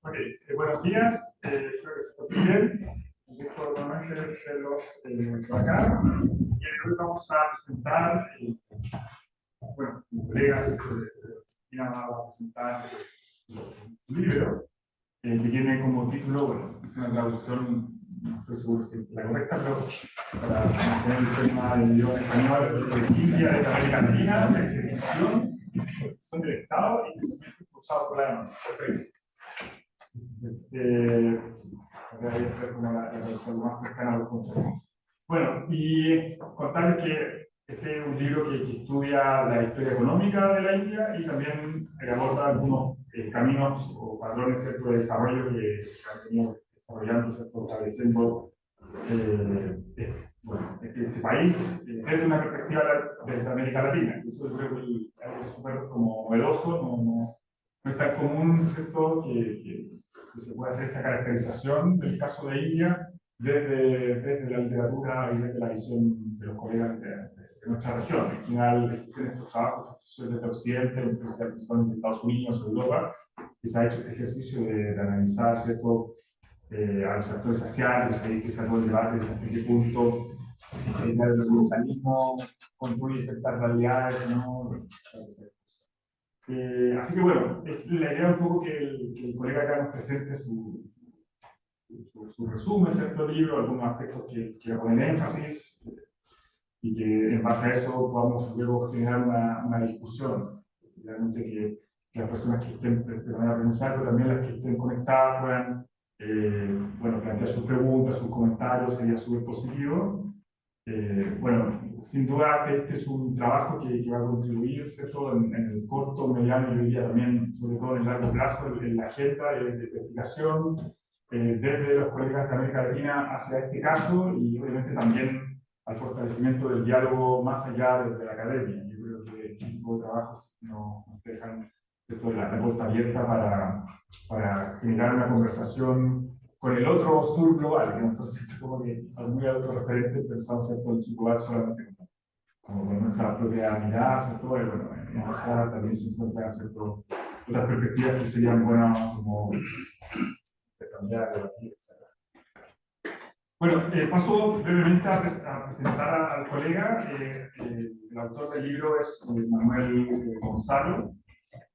Ok, buenos días, espero que se encuentren bien. Un gusto nuevamente verlos por acá. Y hoy vamos a presentar, bueno, mis colegas, Cristina va a presentar un libro que tiene como título, bueno, es una traducción, no estoy seguro si es la correcta, pero para mantener el tema del idioma español, India de la América Latina, la extensión del Estado y crecimiento impulsado por la demanda. Perfecto. Entonces, voy a hacer como la traducción más cercana a los conceptos. Bueno, y contarles que este es un libro que estudia la historia económica de la India y también aborda algunos caminos o patrones, ¿cierto?, de desarrollo que han venido desarrollando, ¿cierto?, estableciendo bueno, este país desde una perspectiva de América Latina. Eso yo creo que es algo súper como novedoso, no es tan común, ¿cierto?, que se pueda hacer esta caracterización del caso de India desde la literatura y desde la visión de los colegas de nuestra región. En general, existen estos trabajos desde Occidente, principalmente en Estados Unidos o Europa, que se ha hecho este ejercicio de analizar, ¿cierto?, a los actores asiáticos, ahí que se ha todo el debate de hasta qué punto el globalismo construye ciertas realidades, ¿no? Así que bueno, es la idea un poco que el colega acá nos presente su resumen, ¿cierto?, libro, algunos aspectos que le ponen énfasis y que en base a eso podamos luego generar una discusión. Realmente que las personas que estén de manera presencial, pero también las que estén conectadas puedan bueno, plantear sus preguntas, sus comentarios, sería súper positivo. Bueno, sin duda este es un trabajo que va a contribuir, ¿cierto?, en el corto, mediano y hoy día también, sobre todo en el largo plazo, en la agenda de investigación desde los colegas de América Latina hacia este caso y obviamente también al fortalecimiento del diálogo más allá de la academia. Yo creo que este tipo de trabajos nos dejan, ¿cierto?, la puerta abierta para generar una conversación con el otro sur global, que nosotros siempre como que muy autorreferente pensamos en el sur global solamente como con nuestra propia mirada, ¿cierto? Y bueno, en esa también se encuentran, ¿cierto?, otras perspectivas que serían buenas como de cambiar, debatir, etc. Bueno, paso brevemente a presentar al colega. El autor del libro es Manuel Gonzalo.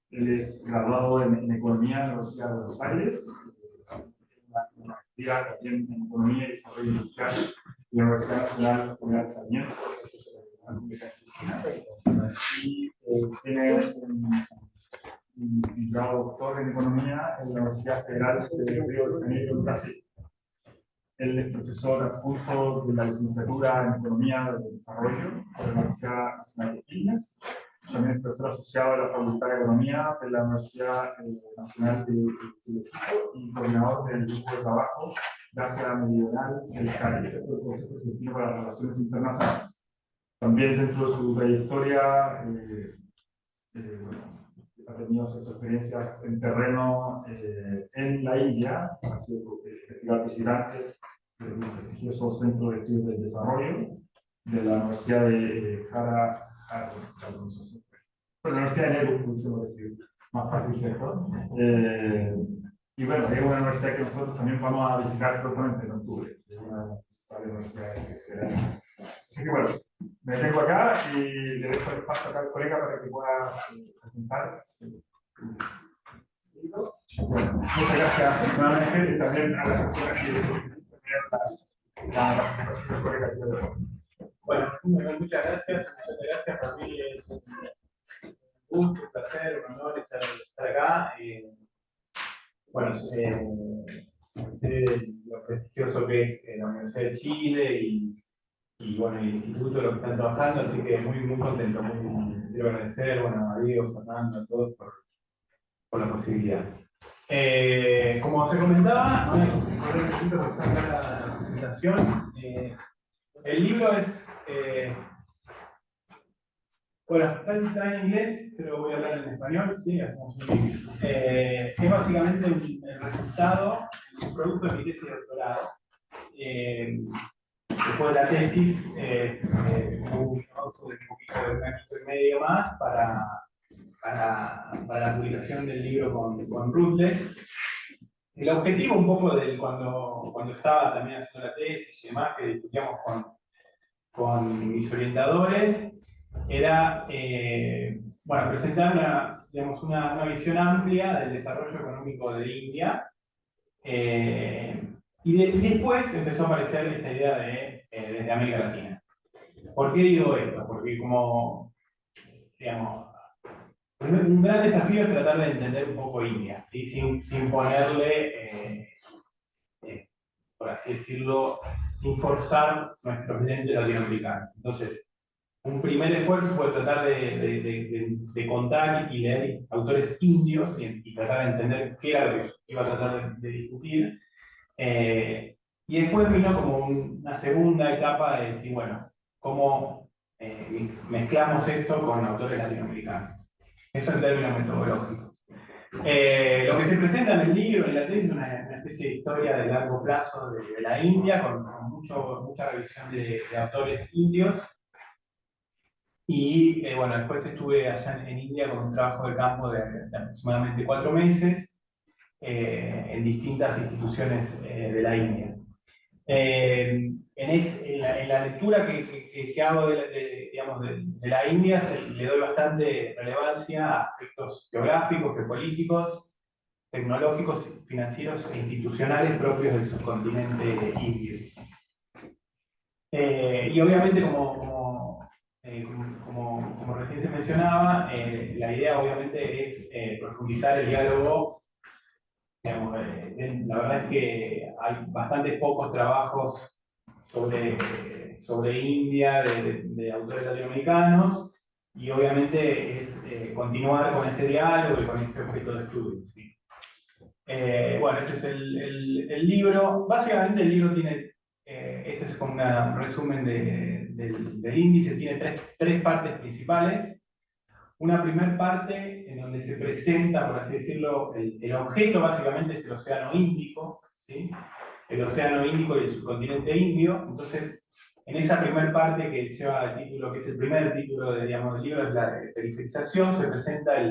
Él es graduado en Economía en la Universidad de Buenos Aires, una maestría también en Economía y Desarrollo Industrial de la Universidad Nacional de Sarmiento, y tiene un grado doctor en Economía en la Universidad Federal de Río de Janeiro, en Brasil. Él es profesor adjunto de la licenciatura en Economía del Desarrollo de la Universidad Nacional de Quilmes. También es profesor asociado de la Facultad de Economía de la Universidad Nacional de Chile y coordinador del grupo de trabajo de Asia Meridional del CARI, el Consejo Argentino para las Relaciones Internacionales. También dentro de su trayectoria bueno, ha tenido ciertas experiencias en terreno en la India, ha sido investigador visitante del prestigioso Centro de Estudios del Desarrollo de la Universidad de la Universidad de Nehru, podemos decir, más fácil, ¿cierto? Y bueno, es una universidad que nosotros también vamos a visitar prontamente en octubre, es una de las principales universidades federales. Así que bueno, me detengo acá y le dejo el paso acá al colega para que pueda presentar el libro. Bueno, muchas gracias nuevamente y también a las personas que tuvieron la participación del colega. Bueno, muchas gracias. Para mí es un gusto, un placer, un honor estar acá. Bueno, sé lo prestigioso que es la Universidad de Chile y bueno, el instituto, lo que están trabajando, así que muy contento. Quiero agradecer, bueno, a Diego, Fernando, a todos por la posibilidad. Como se comentaba, no es un problema que está acá la presentación. El libro es, bueno, está en inglés, pero voy a hablar en español, sí, hacemos un mix. Es básicamente el resultado, un producto de mi tesis de doctorado. Después de la tesis, hubo un trabajo de un poquito de un año y medio más para la publicación del libro con Routledge. el objetivo un poco cuando estaba también haciendo la tesis y demás, que discutíamos con mis orientadores, era bueno, presentar digamos, una visión amplia del desarrollo económico de India. Y después empezó a aparecer esta idea desde América Latina. ¿Por qué digo esto? Porque como, digamos, un gran desafío es tratar de entender un poco India, ¿sí? Sin ponerle, por así decirlo, sin forzar nuestros lentes latinoamericanos. Entonces, un primer esfuerzo fue tratar de contar y leer autores indios y tratar de entender qué era lo que iba a tratar de discutir. Y después vino como una segunda etapa de decir, bueno, cómo mezclamos esto con autores latinoamericanos. Eso en términos metodológicos. Lo que se presenta en el libro, en la tesis, es una especie de historia de largo plazo de la India, con mucha revisión de autores indios. Y bueno, después estuve allá en India con un trabajo de campo de aproximadamente 4 meses en distintas instituciones de la India. En la lectura que hago digamos, de la India le doy bastante relevancia a aspectos geográficos, geopolíticos, tecnológicos, financieros e institucionales propios del subcontinente indio. Y obviamente, como recién se mencionaba, la idea obviamente es profundizar el diálogo. Digamos, la verdad es que hay bastantes pocos trabajos sobre India de autores latinoamericanos, y obviamente es continuar con este diálogo y con este objeto de estudio. ¿Sí? Bueno, este es el libro. Básicamente el libro tiene, este es como un resumen del índice, tiene tres partes principales. Una primera parte en donde se presenta, por así decirlo, el objeto básicamente es el Océano Índico, ¿sí? El Océano Índico y el subcontinente indio. Entonces, en esa primera parte que lleva el título, que es el primer título digamos, del libro, es la de periferización, se presenta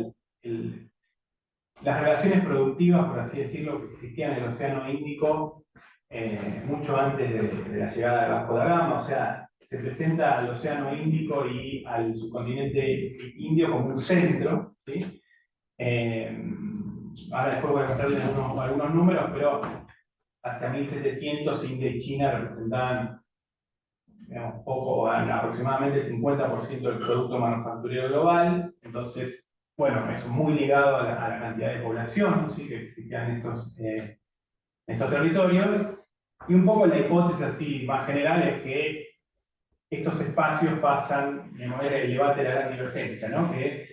las relaciones productivas, por así decirlo, que existían en el Océano Índico mucho antes de la llegada de Vasco da Gama. O sea, se presenta al Océano Índico y al subcontinente indio como un centro, ¿sí? Ahora después voy a mostrarles algunos números, pero hacia 1700 India y China representaban digamos, aproximadamente el 50% del producto manufacturero global. Entonces, bueno, eso muy ligado a la cantidad de población, ¿sí? Que existían en estos territorios. Y un poco la hipótesis así más general es que estos espacios pasan, de manera el debate de la gran divergencia, ¿no? Que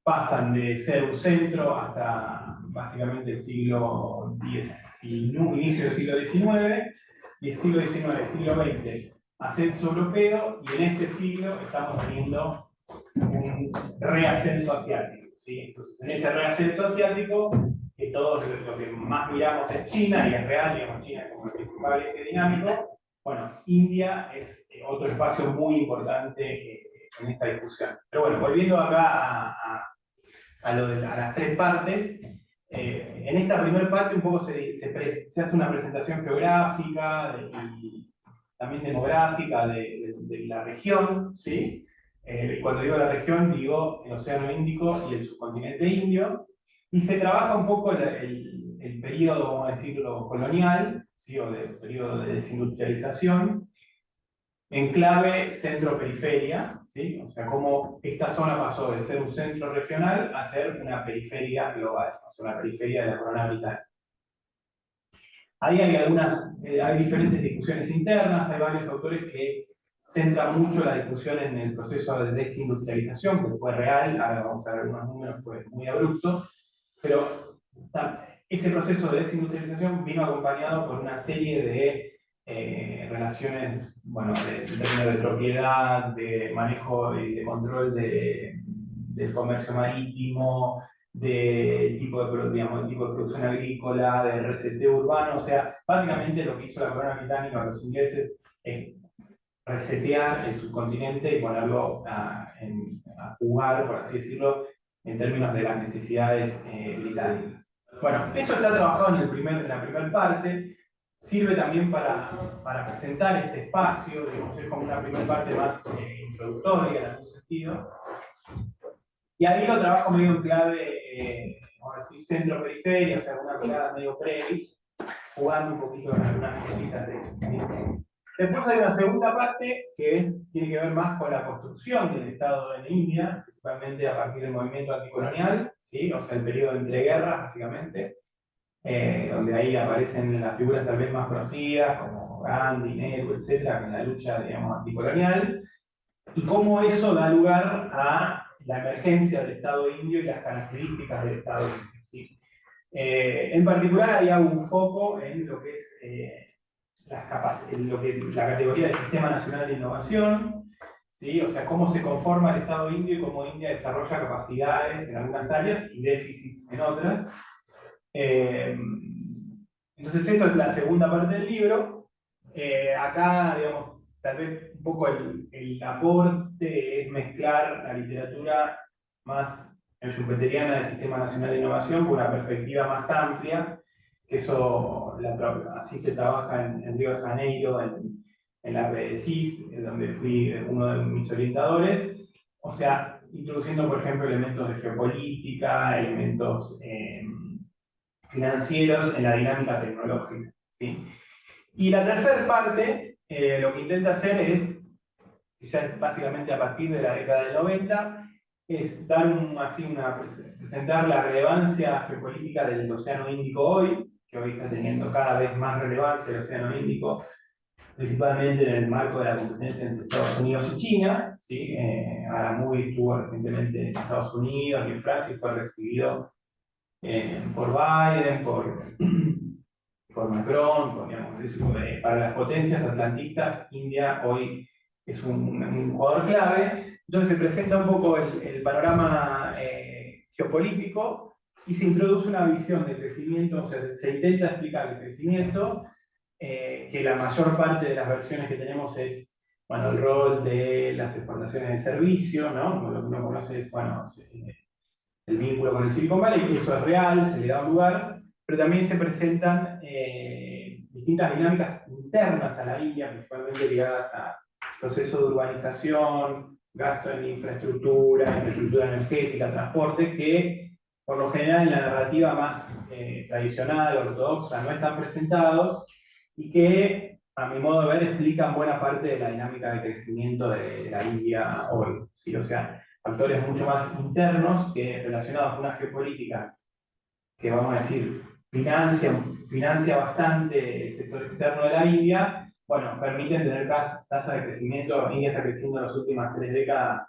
pasan de ser un centro hasta básicamente el siglo XIX, inicio del siglo XIX, y el siglo XIX, el siglo XX, ascenso europeo, y en este siglo estamos teniendo un reascenso asiático. ¿Sí? Entonces, en ese reascenso asiático, que todos lo que más miramos es China, y es real, digamos, China como el principal eje dinámico. Bueno, India es otro espacio muy importante en esta discusión. Pero bueno, volviendo acá a las tres partes, en esta primera parte un poco se hace una presentación geográfica y también demográfica de la región, ¿sí? Cuando digo la región, digo el Océano Índico y el subcontinente indio, y se trabaja un poco el periodo, vamos a decirlo, colonial, ¿sí? O el periodo de desindustrialización, en clave centro-periferia, ¿sí? O sea, cómo esta zona pasó de ser un centro regional a ser una periferia global, o sea, una periferia de la corona británica. Ahí hay diferentes discusiones internas, hay varios autores que centran mucho la discusión en el proceso de desindustrialización, que fue real, ahora vamos a ver unos números, fue muy abrupto, pero ese proceso de desindustrialización vino acompañado por una serie de relaciones, bueno, de términos de propiedad, de manejo y de control del comercio marítimo, del tipo el tipo de producción agrícola, del reseteo urbano. O sea, básicamente lo que hizo la corona británica a los ingleses es resetear el subcontinente y ponerlo a jugar, por así decirlo, en términos de las necesidades británicas. Bueno, eso está trabajado en la primera parte. Sirve también para presentar este espacio, digamos, es como una primera parte más introductoria en algún sentido. Y ahí lo trabajo medio en clave, ahora sí, centro-periferia, o sea, una mirada medio previs, jugando un poquito con algunas cositas de eso. ¿Sí? Después hay una segunda parte que tiene que ver más con la construcción del Estado en India, principalmente a partir del movimiento anticolonial, ¿sí? O sea, el periodo entre guerras, básicamente, donde ahí aparecen las figuras tal vez más conocidas, como Gandhi, Nehru, etcétera, en la lucha, digamos, anticolonial, y cómo eso da lugar a la emergencia del Estado indio y las características del Estado indio. ¿Sí? En particular, ahí hago un foco en lo que es la categoría del Sistema Nacional de Innovación, ¿sí? O sea, cómo se conforma el Estado indio y cómo India desarrolla capacidades en algunas áreas y déficits en otras. Entonces, eso es la segunda parte del libro. Acá, digamos, tal vez un poco el aporte es mezclar la literatura más schumpeteriana del Sistema Nacional de Innovación con una perspectiva más amplia, que eso así se trabaja en Río de Janeiro, en la red de CIS, donde fui uno de mis orientadores. O sea, introduciendo, por ejemplo, elementos de geopolítica, elementos financieros en la dinámica tecnológica. ¿Sí? Y la tercera parte, lo que intenta hacer es, ya es básicamente a partir de la década del 90, es dar presentar la relevancia geopolítica del Océano Índico hoy, que hoy está teniendo cada vez más relevancia el Océano Índico, principalmente en el marco de la competencia entre Estados Unidos y China. ¿Sí? Aramui estuvo recientemente en Estados Unidos y en Francia y fue recibido por Biden, por Macron, digamos, para las potencias atlantistas, India hoy es un jugador clave. Entonces se presenta un poco el panorama geopolítico y se introduce una visión de crecimiento, o sea, se intenta explicar el crecimiento, que la mayor parte de las versiones que tenemos es, bueno, el rol de las exportaciones de servicio, ¿no? Como lo que uno conoce es, bueno, el vínculo con el Silicon Valley, que eso es real, se le da un lugar, pero también se presentan distintas dinámicas internas a la India, principalmente ligadas a procesos de urbanización, gasto en infraestructura energética, transporte, que por lo general en la narrativa más tradicional, ortodoxa, no están presentados y que, a mi modo de ver, explican buena parte de la dinámica de crecimiento de la India hoy. ¿Sí? O sea, factores mucho más internos que relacionados con una geopolítica que, vamos a decir, financia bastante el sector externo de la India, bueno, permiten tener tasa de crecimiento. India está creciendo en las últimas 3 décadas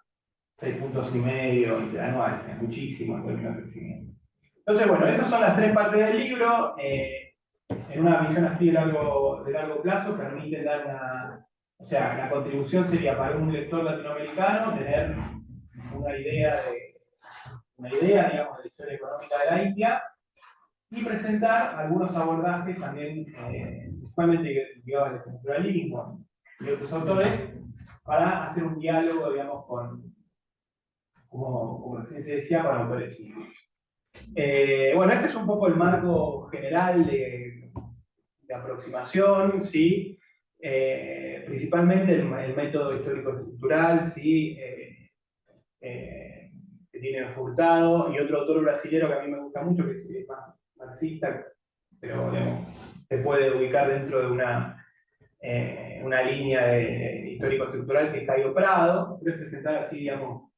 6,5 puntos interanuales, es muchísimo en términos de crecimiento. Entonces, bueno, esas son las 3 partes del libro. En una visión así de largo plazo, permiten dar o sea, la contribución sería para un lector latinoamericano tener una idea, digamos, de la historia económica de la India y presentar algunos abordajes también, principalmente ligados al estructuralismo y otros autores, para hacer un diálogo, digamos, como se decía, con autores hindúes. Bueno, este es un poco el marco general de aproximación, ¿sí? Principalmente el método histórico-estructural, ¿sí? Que tiene Furtado, y otro autor brasileño que a mí me gusta mucho, que es más marxista, pero digamos, se puede ubicar dentro de una línea de histórico-estructural, que es Caio Prado, pero es presentar así, digamos,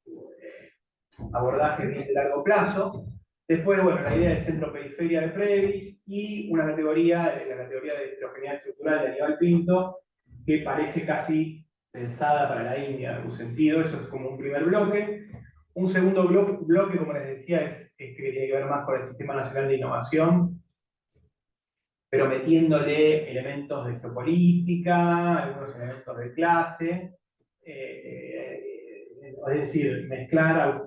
abordajes bien de largo plazo. Después, bueno, la idea del centro-periferia de Previs y una categoría, la categoría de heterogeneidad estructural de Aníbal Pinto, que parece casi pensada para la India en algún sentido. Eso es como un primer bloque. Un segundo bloque, como les decía, es que tiene que ver más con el Sistema Nacional de Innovación, pero metiéndole elementos de geopolítica, algunos elementos de clase, es decir, mezclar,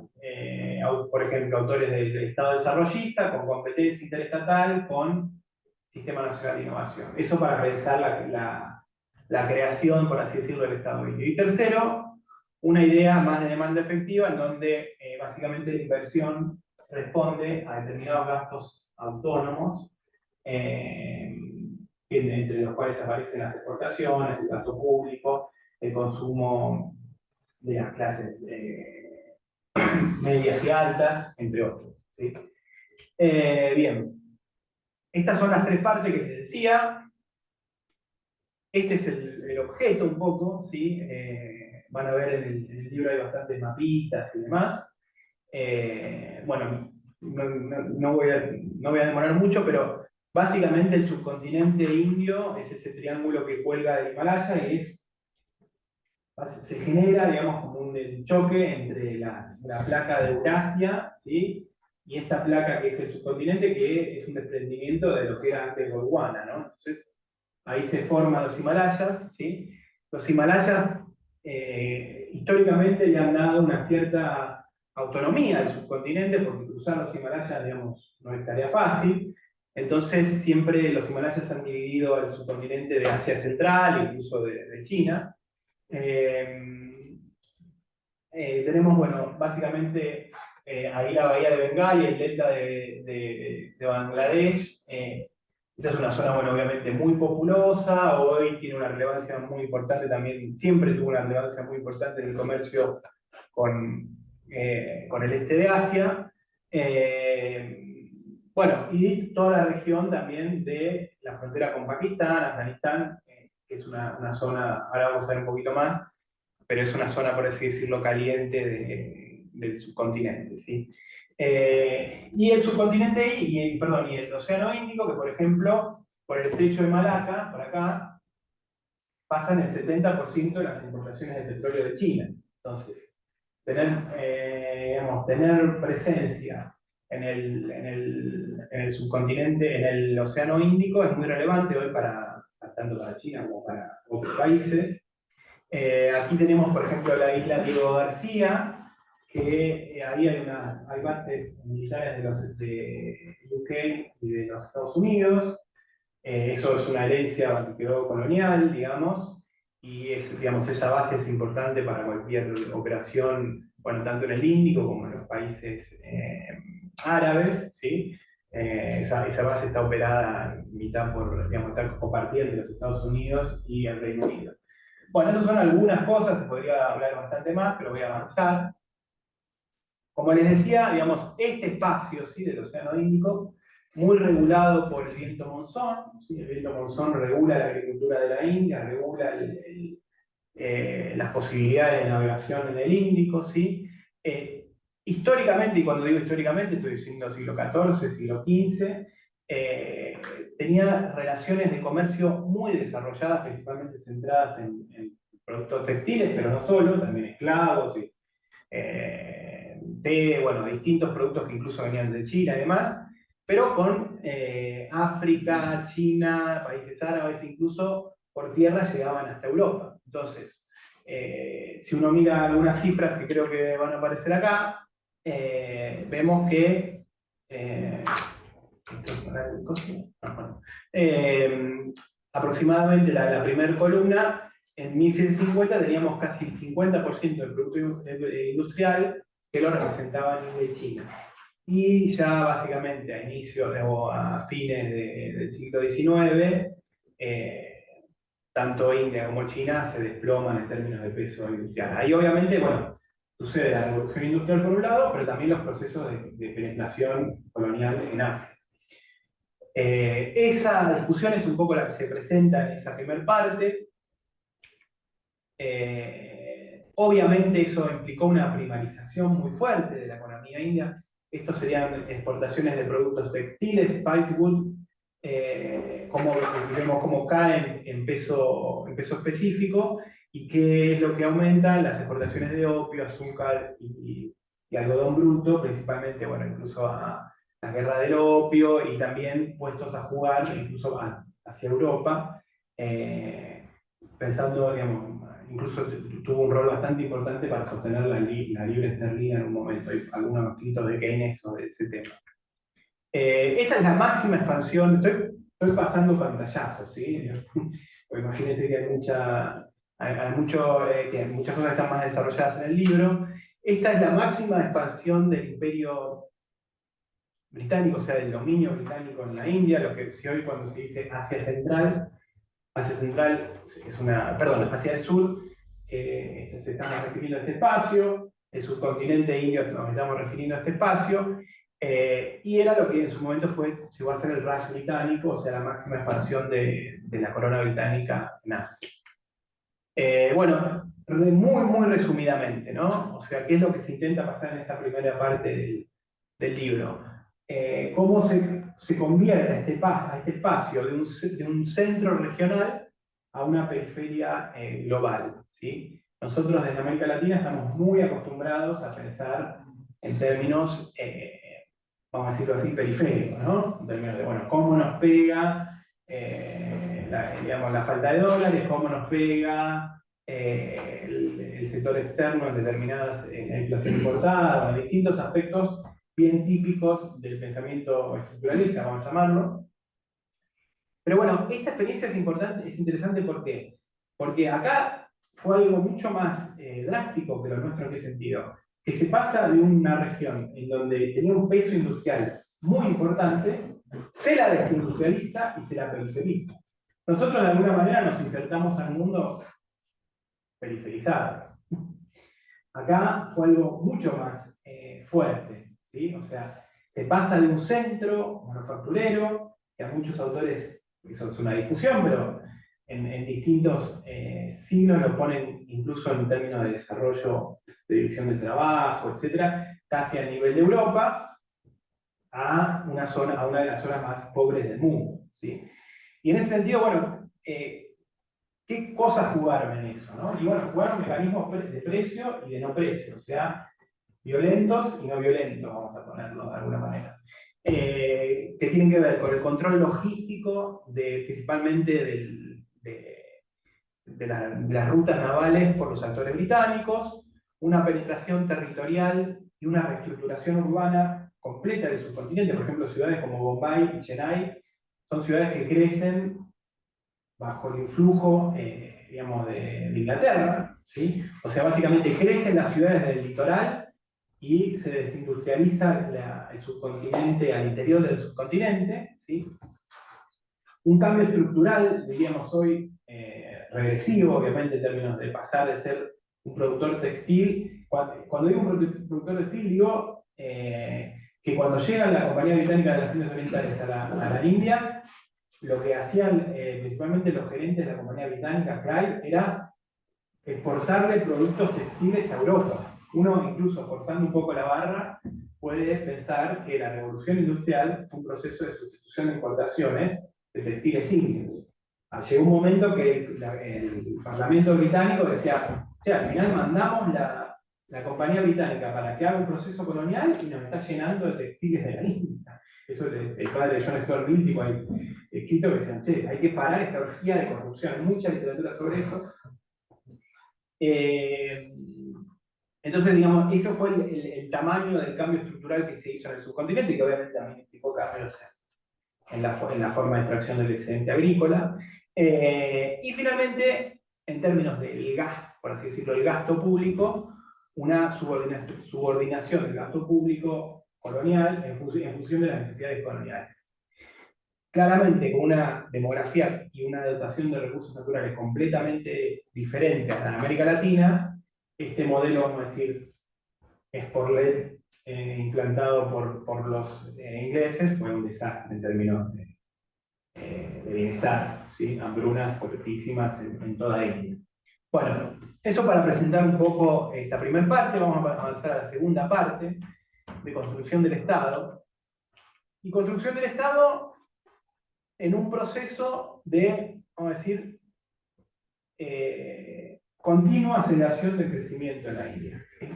por ejemplo, autores del Estado desarrollista con competencia interestatal con Sistema Nacional de Innovación. Eso para pensar la creación, por así decirlo, del Estado indio. Y tercero, una idea más de demanda efectiva, en donde básicamente la inversión responde a determinados gastos autónomos, entre los cuales aparecen las exportaciones, el gasto público, el consumo de las clases medias y altas, entre otros, ¿sí? Bien, estas son las tres partes que les decía. Este es el objeto un poco, ¿sí? Van a ver en el libro hay bastantes mapitas y demás. Bueno, no voy a demorar mucho, pero básicamente el subcontinente indio es ese triángulo que cuelga del Himalaya y se genera, digamos, como un choque entre la placa de Eurasia, ¿sí? Y esta placa que es el subcontinente, que es un desprendimiento de lo que era antes Gondwana, ¿no? Entonces, ahí se forman los Himalayas, ¿sí? Los Himalayas históricamente le han dado una cierta autonomía al subcontinente, porque cruzar los Himalayas, digamos, no es tarea fácil. Entonces, siempre los Himalayas han dividido al subcontinente de Asia Central, incluso de China. Tenemos, bueno, básicamente ahí la bahía de Bengala y el delta de Bangladesh. Esa es una zona, bueno, obviamente muy populosa, hoy tiene una relevancia muy importante también, siempre tuvo una relevancia muy importante en el comercio con el este de Asia. Bueno, y toda la región también de la frontera con Pakistán, Afganistán, que es una zona, ahora vamos a ver un poquito más, pero es una zona, por así decirlo, caliente del subcontinente, ¿sí? Y el subcontinente y el Océano Índico, que por ejemplo, por el estrecho de Malaca, por acá, pasan el 70% de las importaciones de petróleo de China. Entonces, tener presencia en el subcontinente, en el Océano Índico, es muy relevante hoy tanto para China como para otros países. Aquí tenemos, por ejemplo, la isla Diego García, que ahí hay bases militares de UK y de los Estados Unidos. Eso es una herencia que quedó colonial, digamos, y digamos, esa base es importante para cualquier operación, bueno, tanto en el Índico como en los países árabes, ¿sí? Esa base está operada mitad digamos, está compartida entre los Estados Unidos y el Reino Unido. Bueno, esas son algunas cosas, se podría hablar bastante más, pero voy a avanzar. Como les decía, digamos, este espacio, ¿sí?, del Océano Índico, muy regulado por el viento monzón, ¿sí? El viento monzón regula la agricultura de la India, regula las posibilidades de navegación en el Índico, ¿sí? Históricamente, y cuando digo históricamente estoy diciendo siglo XIV, siglo XV, tenía relaciones de comercio muy desarrolladas, principalmente centradas en productos textiles, pero no solo, también esclavos, y, bueno, distintos productos que incluso venían de China y demás, pero con África, China, países árabes, incluso por tierra llegaban hasta Europa. Entonces, si uno mira algunas cifras que creo que van a aparecer acá, vemos que aproximadamente la primera columna, en 1750 teníamos casi el 50% del producto industrial que lo representaban de China. Y ya básicamente a inicios o a fines del siglo XIX, tanto India como China se desploman en términos de peso industrial. Ahí obviamente, bueno, sucede la revolución industrial por un lado, pero también los procesos de penetración colonial en Asia. Esa discusión es un poco la que se presenta en esa primera parte. Obviamente eso implicó una primarización muy fuerte de la economía india. Estos serían exportaciones de productos textiles, spicewood, vemos cómo caen en peso específico y qué es lo que aumenta las exportaciones de opio, azúcar y algodón bruto, principalmente, bueno, incluso a la guerra del opio y también puestos a jugar incluso hacia Europa, pensando, digamos, incluso tuvo un rol bastante importante para sostener la libra esterlina en un momento. Hay algunos escritos de Keynes sobre ese tema. Esta es la máxima expansión. Estoy pasando pantallazos, ¿sí? Imagínense que que muchas cosas están más desarrolladas en el libro. Esta es la máxima expansión del imperio británico, o sea, del dominio británico en la India, lo que si hoy cuando se dice Asia Central es una, perdón, hacia el sur, se estamos refiriendo a este espacio, el subcontinente indio nos estamos refiriendo a este espacio, y era lo que en su momento llegó a ser el Raj británico, o sea, la máxima expansión de la corona británica en Asia. Bueno, muy resumidamente, ¿no? O sea, ¿qué es lo que se intenta pasar en esa primera parte del libro? ¿Cómo se convierte a este espacio de un centro regional a una periferia global, ¿sí? Nosotros desde América Latina estamos muy acostumbrados a pensar en términos, vamos a decirlo así, periféricos, ¿no? En términos de, bueno, cómo nos pega digamos, la falta de dólares, cómo nos pega el sector externo en determinadas inflación importada, en distintos aspectos bien típicos del pensamiento estructuralista, vamos a llamarlo. Pero bueno, esta experiencia es importante, es interesante, ¿por qué? Porque acá fue algo mucho más drástico que lo nuestro. ¿En qué sentido? Que se pasa de una región en donde tenía un peso industrial muy importante, se la desindustrializa y se la periferiza. Nosotros de alguna manera nos insertamos al mundo periferizado. Acá fue algo mucho más fuerte, ¿sí? O sea, se pasa de un centro manufacturero, que a muchos autores, eso es una discusión, pero en distintos siglos lo ponen incluso en términos de desarrollo de división del trabajo, etcétera, casi a nivel de Europa, a una de las zonas más pobres del mundo, ¿sí? Y en ese sentido, bueno, ¿qué cosas jugaron en eso, ¿no? Y bueno, jugaron mecanismos de precio y de no precio, o sea, violentos y no violentos, vamos a ponerlo de alguna manera. Que tienen que ver con el control logístico, principalmente de las rutas navales por los actores británicos, una penetración territorial y una reestructuración urbana completa del subcontinente. Por ejemplo, ciudades como Bombay y Chennai son ciudades que crecen bajo el influjo, digamos, de Inglaterra, ¿sí? O sea, básicamente crecen las ciudades del litoral y se desindustrializa el subcontinente al interior del subcontinente, ¿sí? Un cambio estructural, diríamos hoy, regresivo, obviamente, en términos de pasar de ser un productor textil. Cuando digo un productor textil, digo que cuando llega la Compañía Británica de las Indias Orientales a la India, lo que hacían principalmente los gerentes de la compañía británica, Clyde, era exportarle productos textiles a Europa. Uno, incluso forzando un poco la barra, puede pensar que la revolución industrial fue un proceso de sustitución de importaciones de textiles indios. Llegó un momento que el Parlamento británico decía, o sea, al final mandamos la compañía británica para que haga un proceso colonial y nos está llenando de textiles de la India. Eso el padre de John Stuart Mill, tipo, hay escrito que decían, che, hay que parar esta orgía de corrupción. Hay mucha literatura sobre eso. Entonces, digamos, eso fue el tamaño del cambio estructural que se hizo en el subcontinente y que obviamente también implicó cambios en la forma de extracción del excedente agrícola. Y finalmente, en términos del gasto, por así decirlo, el gasto público, una subordinación del gasto público colonial en función de las necesidades coloniales. Claramente, con una demografía y una dotación de recursos naturales completamente diferente a la de América Latina, este modelo, vamos a decir, Sport-led, implantado por los ingleses, fue un desastre en términos de bienestar, ¿sí? Hambrunas fuertísimas en toda India. Bueno, eso para presentar un poco esta primera parte. Vamos a avanzar a la segunda parte, de construcción del Estado. Y construcción del Estado en un proceso de, vamos a decir, continua aceleración del crecimiento en la India, ¿sí?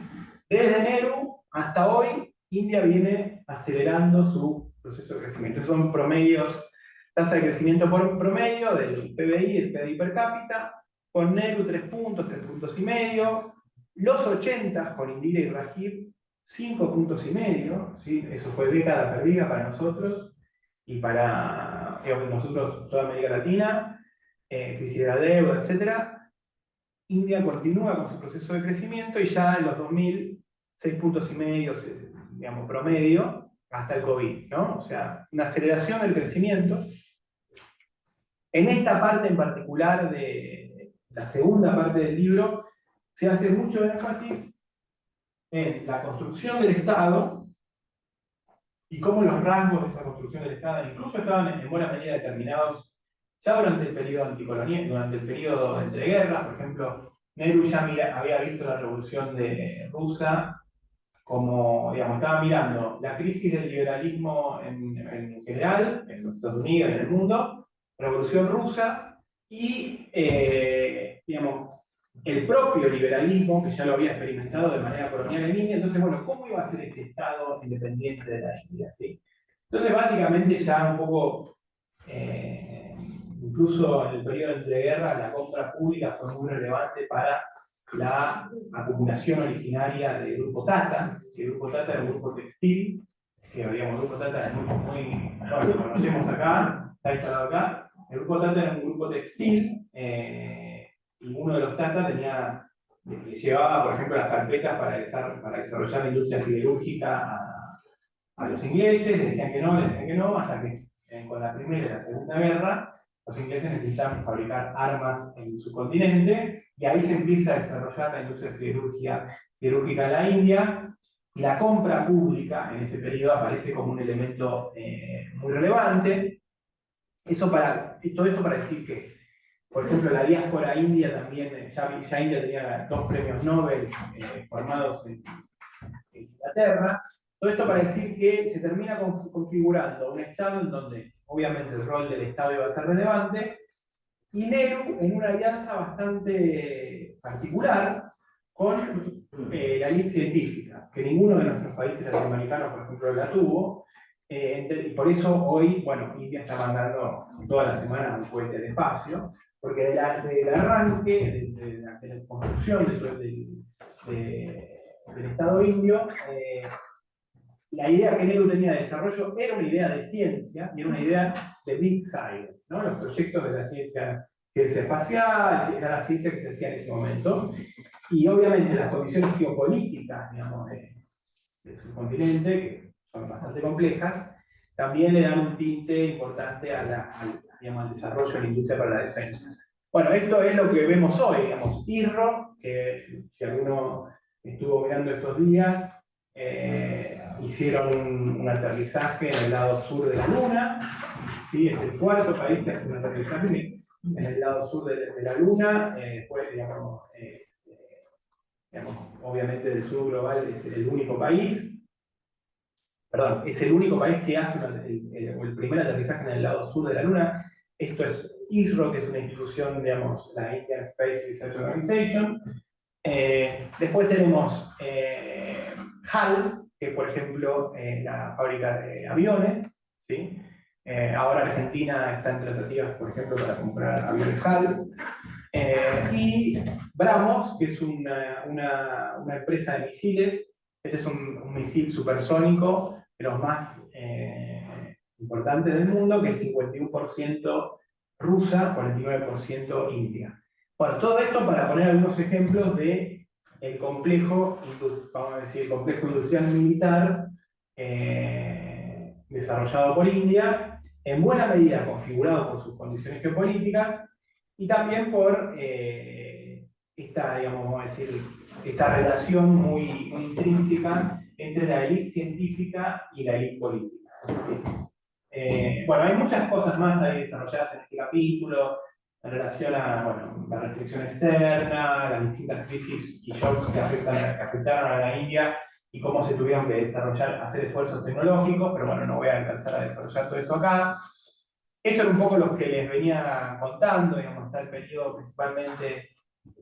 Desde Nehru hasta hoy, India viene acelerando su proceso de crecimiento. Esos son promedios, tasa de crecimiento por promedio del PBI, el PBI per cápita, con Nehru 3 puntos, 3 puntos y medio, los 80 con Indira y Rajiv 5 puntos y medio, ¿sí? Eso fue década perdida para nosotros y para nosotros, toda América Latina, crisis de la deuda, etc. India continúa con su proceso de crecimiento y ya en los 2000, 6 puntos y medio, digamos, promedio, hasta el COVID, ¿no? O sea, una aceleración del crecimiento. En esta parte en particular de la segunda parte del libro, se hace mucho énfasis en la construcción del Estado y cómo los rasgos de esa construcción del Estado incluso estaban en buena medida determinados ya durante el periodo anticolonial, durante el periodo de entreguerras. Por ejemplo, Nehru ya había visto la revolución rusa como, digamos, estaba mirando la crisis del liberalismo en general, en los Estados Unidos, en el mundo, revolución rusa y, digamos, el propio liberalismo, que ya lo había experimentado de manera colonial en India. Entonces, bueno, ¿cómo iba a ser este Estado independiente de la India? ¿Sí? Entonces, básicamente ya un poco, incluso en el periodo de entreguerras, la compra pública fue muy relevante para la acumulación originaria del grupo Tata. El grupo Tata era un grupo textil, que digamos, el grupo Tata es muy bueno, lo conocemos acá, está instalado acá. El grupo Tata era un grupo textil, y uno de los Tata llevaba, por ejemplo, las carpetas para desarrollar la industria siderúrgica a los ingleses. Le decían que no, hasta que con la Primera y la Segunda Guerra los ingleses necesitaban fabricar armas en su continente, y ahí se empieza a desarrollar la industria siderúrgica en la India, y la compra pública en ese periodo aparece como un elemento muy relevante. Todo esto para decir que, por ejemplo, la diáspora india también, ya India tenía 2 premios Nobel formados en Inglaterra. Todo esto para decir que se termina configurando un Estado en donde obviamente el rol del Estado iba a ser relevante, y Nehru, en una alianza bastante particular con la élite científica, que ninguno de nuestros países latinoamericanos, por ejemplo, la tuvo, y por eso hoy, bueno, India está mandando toda la semana un cohete al espacio, porque del arranque, de la construcción del Estado indio, la idea que Nehru tenía de desarrollo era una idea de ciencia, y era una idea de big science, ¿no? Los proyectos de la ciencia espacial, era la ciencia que se hacía en ese momento, y obviamente las condiciones geopolíticas, digamos, del subcontinente, que son bastante complejas, también le dan un tinte importante digamos, al desarrollo de la industria para la defensa. Bueno, esto es lo que vemos hoy, digamos, ISRO, que si alguno estuvo mirando estos días, hicieron un aterrizaje en el lado sur de la Luna. ¿Sí? Es el cuarto país que hace un aterrizaje en el lado sur de la Luna. Digamos, obviamente del sur global es el único país. Perdón, es el único país que hace el primer aterrizaje en el lado sur de la Luna. Esto es ISRO, que es una institución, digamos, la Indian Space Research Organization. Después tenemos HAL, que por ejemplo la fábrica de aviones, ¿sí? Ahora Argentina está en tratativas, por ejemplo, para comprar aviones HAL. Y Brahmos, que es una empresa de misiles. Este es un misil supersónico de los más importantes del mundo, que es 51% rusa, 49% india. Bueno, todo esto para poner algunos ejemplos de el complejo, vamos a decir, el complejo industrial militar desarrollado por India, en buena medida configurado por sus condiciones geopolíticas, y también por esta, digamos, vamos a decir, esta relación muy intrínseca entre la élite científica y la élite política. Bueno, hay muchas cosas más ahí desarrolladas en este capítulo, en relación a, bueno, la restricción externa, las distintas crisis y shocks que afectaron a la India, y cómo se tuvieron que desarrollar, hacer esfuerzos tecnológicos, pero bueno, no voy a alcanzar a desarrollar todo esto acá. Esto era un poco lo que les venía contando, digamos, está el periodo principalmente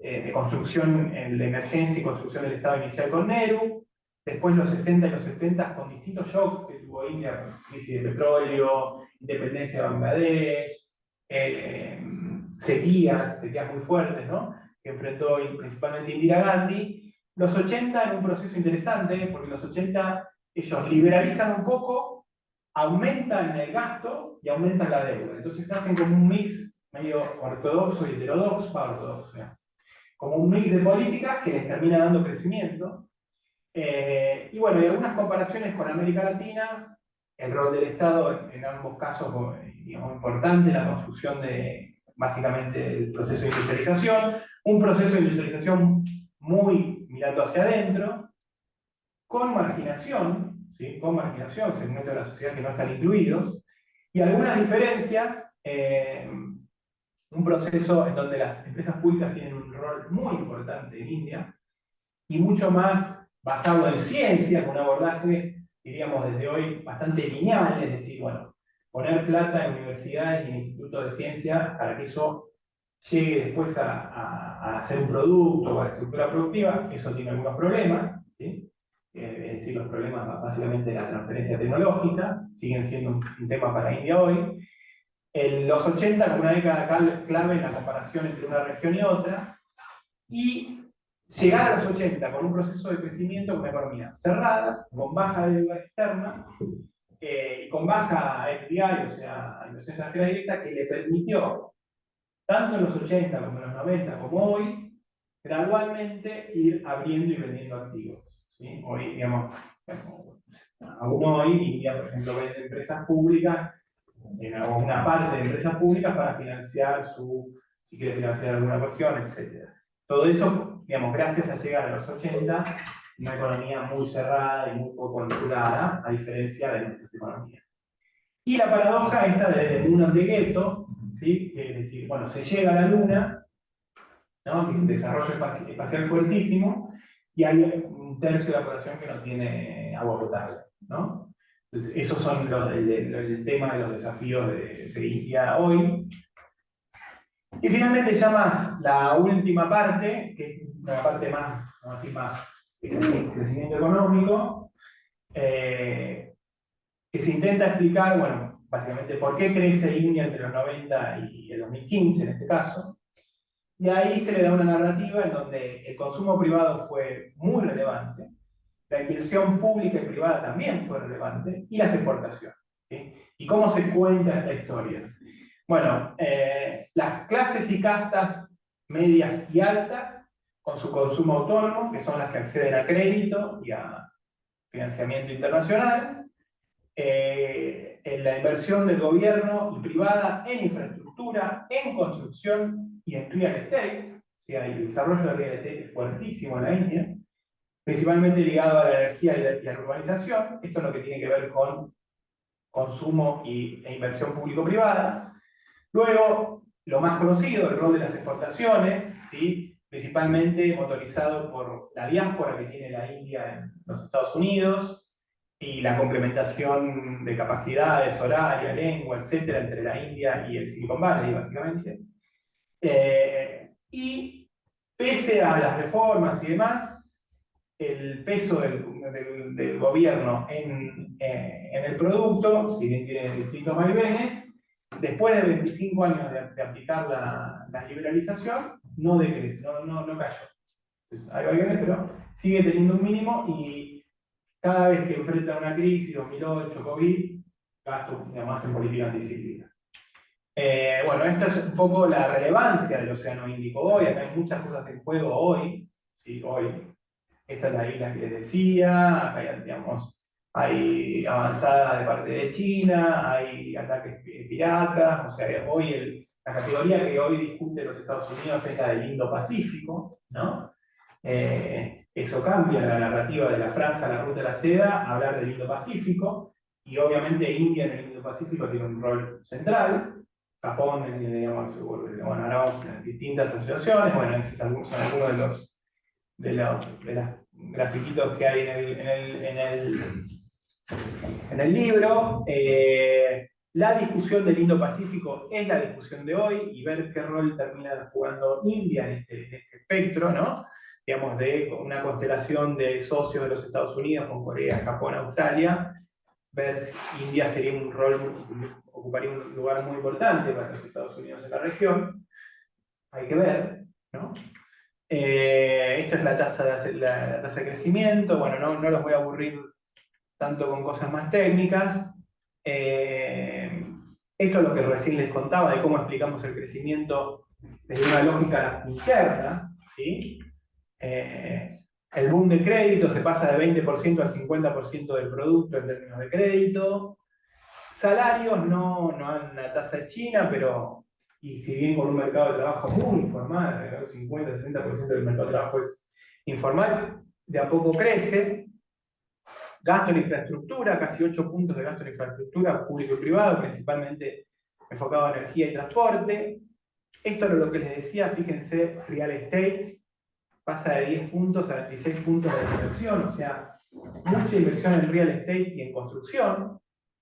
de construcción de emergencia y construcción del Estado inicial con Nehru, después los 60 y los 70 con distintos shocks que tuvo India, crisis de petróleo, independencia de Bangladesh, sequías muy fuertes, ¿no? Que enfrentó principalmente Indira Gandhi. Los 80 en un proceso interesante, porque los 80 ellos liberalizan un poco, aumentan el gasto y aumentan la deuda. Entonces hacen como un mix medio ortodoxo y heterodoxo, como un mix de políticas que les termina dando crecimiento. Y bueno, y algunas comparaciones con América Latina, el rol del Estado en ambos casos, digamos, importante, la construcción de, básicamente, el proceso de industrialización, un proceso de industrialización muy mirando hacia adentro, con marginación, ¿sí? Con marginación, segmentos de la sociedad que no están incluidos, y algunas diferencias, un proceso en donde las empresas públicas tienen un rol muy importante en India, y mucho más basado en ciencia, con un abordaje, diríamos desde hoy, bastante lineal, es decir, bueno, poner plata en universidades y en institutos de ciencia para que eso llegue después a hacer un producto o a la estructura productiva, eso tiene algunos problemas, ¿sí? Es decir, los problemas básicamente de la transferencia tecnológica siguen siendo un tema para India hoy. En los 80 como una década clave en la comparación entre una región y otra, y llegar a los 80 con un proceso de crecimiento con una economía cerrada, con baja deuda externa y con baja FDI, o sea, inversión extranjera directa, que le permitió, tanto en los 80 como en los 90, como hoy, gradualmente ir abriendo y vendiendo activos. ¿Sí? Hoy, digamos, aún hoy, India, por ejemplo, vende empresas públicas, o una parte de empresas públicas para financiar si quiere financiar alguna cuestión, etc. Todo eso, digamos, gracias a llegar a los 80, una economía muy cerrada y muy poco controlada, a diferencia de nuestras economías. Y la paradoja esta de Moon and the Ghetto, ¿sí? Es decir, bueno, se llega a la Luna, ¿no? Un desarrollo espacial fuertísimo, y hay un tercio de la población que no tiene agua potable, ¿no? Entonces, esos son el tema de los desafíos de India hoy. Y finalmente ya más la última parte, que es una parte más, vamos a decir, más de crecimiento económico, que se intenta explicar, bueno, básicamente por qué crece India entre los 90 y el 2015 en este caso. Y ahí se le da una narrativa en donde el consumo privado fue muy relevante, la inversión pública y privada también fue relevante, y las exportaciones. ¿Sí? ¿Y cómo se cuenta esta historia? Bueno, las clases y castas medias y altas, con su consumo autónomo, que son las que acceden a crédito y a financiamiento internacional, en la inversión del gobierno y privada en infraestructura, en construcción y en real estate. ¿Sí? El desarrollo de real estate es fuertísimo en la India, principalmente ligado a la energía y a la urbanización. Esto es lo que tiene que ver con consumo e inversión público-privada. Luego, lo más conocido, el rol de las exportaciones, ¿sí? Principalmente motorizado por la diáspora que tiene la India en los Estados Unidos y la complementación de capacidades, horaria, lengua, etcétera, entre la India y el Silicon Valley, básicamente. Y pese a las reformas y demás, el peso del gobierno en el producto, si bien tiene distintos vaivenes, después de 25 años de aplicar la liberalización, no cayó. Entonces, hay vaivenes, pero sigue teniendo un mínimo, y cada vez que enfrenta una crisis, 2008, COVID, gasto más en política anticíclica. Bueno, esta es un poco la relevancia del Océano Índico hoy. Acá hay muchas cosas en juego hoy, ¿sí? Hoy. Esta es la isla que les decía, acá hay, digamos, hay avanzada de parte de China, hay ataques piratas, o sea, hoy la categoría que hoy discute los Estados Unidos es la del Indo-Pacífico, ¿no? Eso cambia la narrativa de la franja, la ruta de la seda, a hablar del Indo-Pacífico, y obviamente India en el Indo-Pacífico tiene un rol central. Japón, digamos, bueno, ahora vamos en distintas asociaciones, bueno, estos son algunos de los grafiquitos que hay en el libro. La discusión del Indo-Pacífico es la discusión de hoy, y ver qué rol termina jugando India en este espectro, ¿no? Digamos, de una constelación de socios de los Estados Unidos con Corea, Japón, Australia. Ver si India ocuparía un lugar muy importante para los Estados Unidos en la región. Hay que ver, ¿no? Esta es la tasa de crecimiento. Bueno, no los voy a aburrir tanto con cosas más técnicas. Esto es lo que recién les contaba de cómo explicamos el crecimiento desde una lógica interna, ¿sí? El boom de crédito se pasa de 20% al 50% del producto en términos de crédito. Salarios no a una tasa china, pero, y si bien con un mercado de trabajo muy informal, el 50-60% del mercado de trabajo es informal, de a poco crece. Gasto en infraestructura, casi 8 puntos de gasto en infraestructura público y privado, principalmente enfocado en energía y transporte. Esto es lo que les decía, fíjense, real estate pasa de 10 puntos a 26 puntos de inversión, o sea, mucha inversión en real estate y en construcción,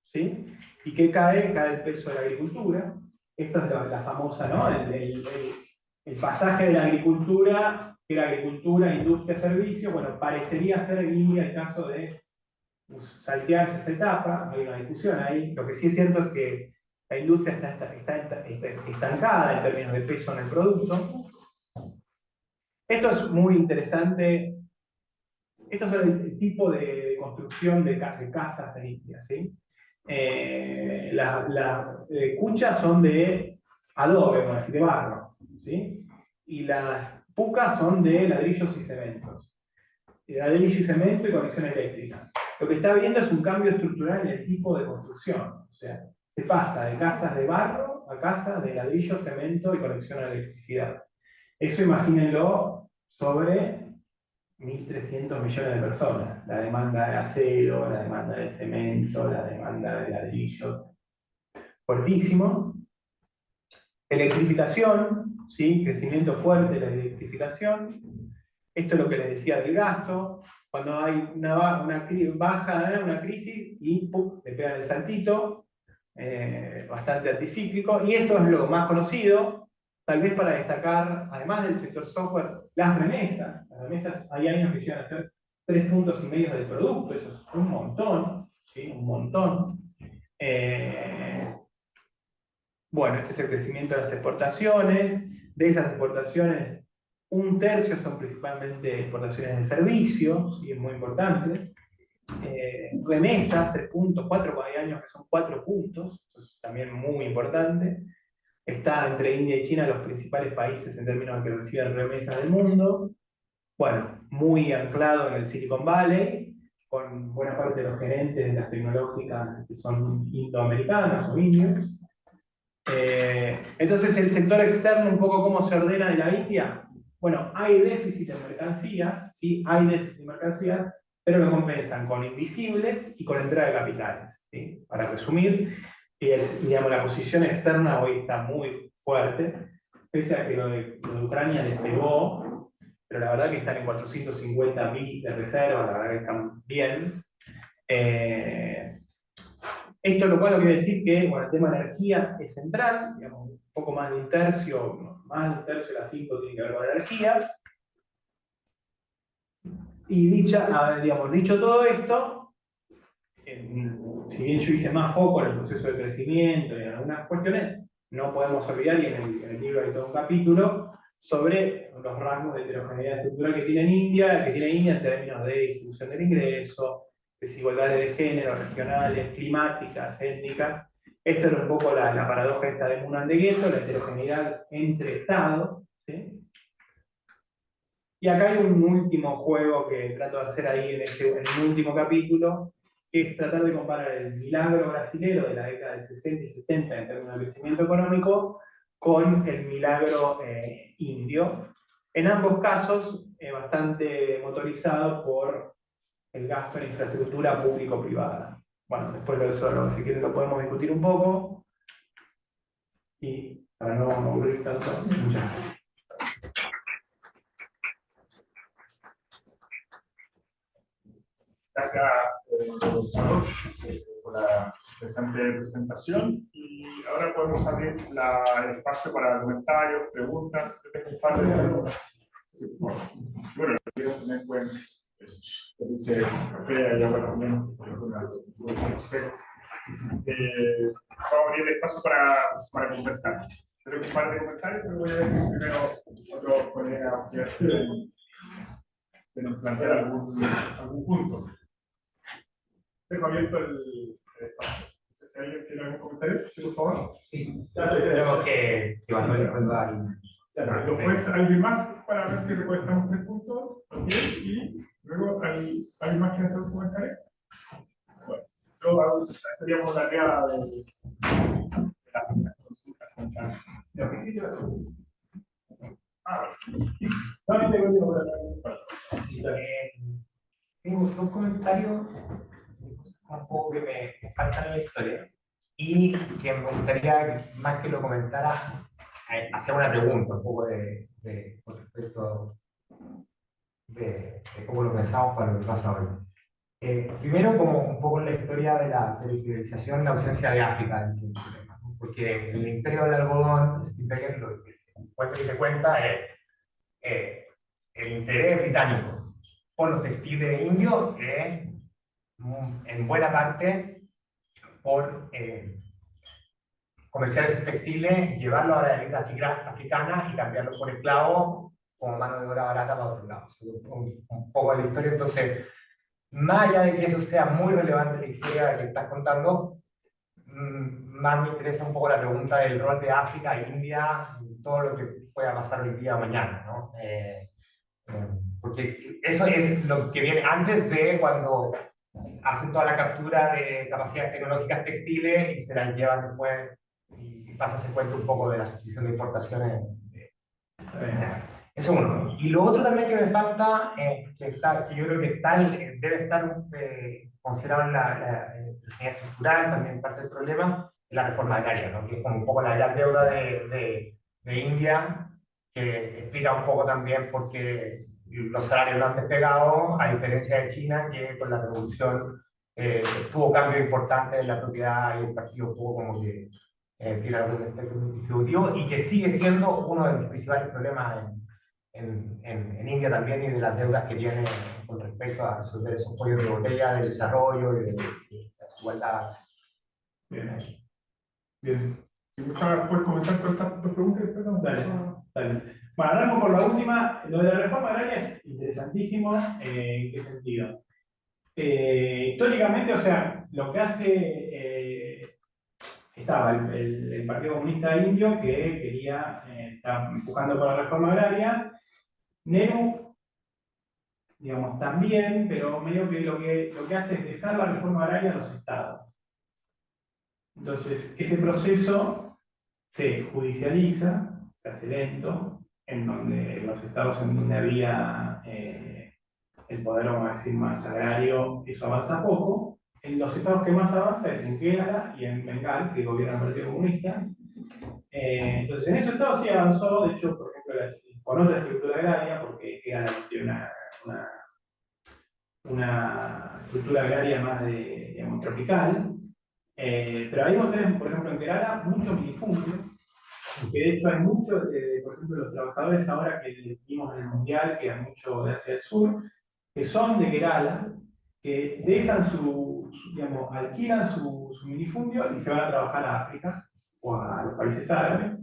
¿sí? ¿Y qué cae? Cae el peso de la agricultura. Esto es la famosa, ¿no? El pasaje de la agricultura, que era agricultura, industria, servicio, bueno, parecería ser en India el caso de saltearse esa etapa, no hay una discusión ahí. Lo que sí es cierto es que la industria está estancada en términos de peso en el producto. Esto es muy interesante. Esto es el tipo de construcción de casas en India, ¿sí? Las cuchas son de adobe, vamos a decir, de barro, ¿sí? Y las pucas son de ladrillos y cementos. Ladrillo y cemento y conexión eléctrica. Lo que está viendo es un cambio estructural en el tipo de construcción. O sea, se pasa de casas de barro a casas de ladrillo, cemento y conexión a electricidad. Eso imagínenlo sobre 1.300 millones de personas. La demanda de acero, la demanda de cemento, la demanda de ladrillo. Fuertísimo. Electrificación, ¿sí? Crecimiento fuerte de la electrificación. Esto es lo que les decía del gasto. Cuando hay una baja, una crisis, y ¡pum!, le pegan el saltito, bastante anticíclico. Y esto es lo más conocido, tal vez para destacar, además del sector software, las remesas. Las remesas, hay años que llegan a ser 3,5 puntos del producto, eso es un montón, ¿sí? Un montón. Bueno, este es el crecimiento de las exportaciones. De esas exportaciones, 1/3 son principalmente exportaciones de servicios, ¿sí? Es muy importante. Remesas, 3 puntos, 4, hay años que son 4 puntos, eso es también muy importante. Está entre India y China los principales países en términos de que reciben remesas del mundo. Bueno, muy anclado en el Silicon Valley, con buena parte de los gerentes de las tecnológicas que son indoamericanos o indios. Entonces, el sector externo, un poco cómo se ordena de la India. Bueno, hay déficit en mercancías, sí, hay déficit en mercancías, pero lo compensan con invisibles y con entrada de capitales, ¿sí? Para resumir, digamos, la posición externa hoy está muy fuerte, pese a que lo de Ucrania les pegó, pero la verdad que están en 450.000 de reserva, la verdad que están bien. Esto lo cual quiere decir que, bueno, el tema de energía es central, digamos, un poco más de un tercio, de las 5 tiene que ver con energía. Y dicho todo esto, si bien yo hice más foco en el proceso de crecimiento y en algunas cuestiones, no podemos olvidar, y en el libro hay todo un capítulo, sobre los rasgos de heterogeneidad estructural que tiene India en términos de distribución del ingreso, desigualdades de género, regionales, climáticas, étnicas. Esto es un poco la paradoja esta de Moon and the Ghetto, la heterogeneidad entre estados, ¿sí? Y acá hay un último juego que trato de hacer ahí en el último capítulo, que es tratar de comparar el milagro brasilero de la década del 60 y 70 en términos de crecimiento económico con el milagro indio. En ambos casos, bastante motorizado por el gasto en infraestructura público-privada. Bueno, después de eso, si quieren, lo podemos discutir un poco. Y para no aburrir tanto, muchas gracias. Gracias, profesor, por la interesante presentación. Y ahora podemos abrir el espacio para comentarios, preguntas. Yo tengo un par de preguntas. Sí, bueno, también pueden pedirse café, allá para también. Vamos a abrir el espacio para conversar. Tengo un par de comentarios, pero voy a ver si primero otro colega que nos plantea algún punto. Dejo abierto el espacio. No sé si alguien tiene algún comentario. Sí, por favor. Sí, tenemos que Manuel recuerda después alguien más para ver si recolectamos 3 puntos. Okay. Y luego, ¿alguien más que hace un comentario? Bueno, yo estaríamos la idea de las consultas contra los requisitos. No, Sí, tengo dos comentarios un poco que me faltan en la historia y que me gustaría, más que lo comentara, hacer una pregunta un poco con respecto de cómo lo pensamos para lo que pasa hoy. Primero, como un poco en la historia de la territorialización y la ausencia de África dentro del problema, ¿no? Porque el imperio del algodón, este imperio, el cuento que te cuenta es el interés británico por los textiles indios es en buena parte por comerciar esos textiles, llevarlos a la élite africana y cambiarlos por esclavos como mano de obra barata para otros lados. Un poco de la historia. Entonces, más allá de que eso sea muy relevante en la historia que estás contando, más me interesa un poco la pregunta del rol de África e India en todo lo que pueda pasar hoy día o mañana, ¿no? Porque eso es lo que viene antes de cuando hacen toda la captura de capacidades tecnológicas textiles y se las llevan después y pasa ese cuento un poco de la sustitución de importaciones. Eso uno. Y lo otro también que me falta, que yo creo que debe estar considerado en la estrategia estructural, también parte del problema, es la reforma agraria, ¿no? Que es como un poco la gran deuda de India, que explica un poco también por qué los salarios no han despegado, a diferencia de China, que con la revolución tuvo cambios importantes en la propiedad y el partido tuvo como que tiene algún aspecto distributivo y que sigue siendo uno de los principales problemas en India también y de las deudas que tiene con respecto a resolver esos cuellos de botella del desarrollo y de la desigualdad. Bien. Bien. Si puedes comenzar con estas dos preguntas. Dale, dale. Bueno, arranco por la última. Lo de la reforma agraria es interesantísimo. ¿En qué sentido? Históricamente, o sea, lo que hace, estaba el Partido Comunista Indio que quería, estaba empujando por la reforma agraria. Nehru, digamos, también, pero medio que lo que hace es dejar la reforma agraria a los estados. Entonces, ese proceso se judicializa, se hace lento, en donde los estados en donde había el poder, vamos a decir, más agrario, eso avanza poco. En los estados que más avanza es en Kerala y en Bengal, que gobierna el Partido Comunista. Entonces, en esos estados sí avanzó, de hecho, por ejemplo, con otra estructura agraria, porque Kerala tiene una estructura agraria más de, digamos, tropical. Pero ahí vos tenés, por ejemplo, en Kerala, mucho minifundio, que de hecho hay muchos, por ejemplo, los trabajadores ahora que vimos en el Mundial, que hay mucho de Asia del Sur, que son de Kerala, que dejan digamos, alquilan su minifundio y se van a trabajar a África o a los países árabes.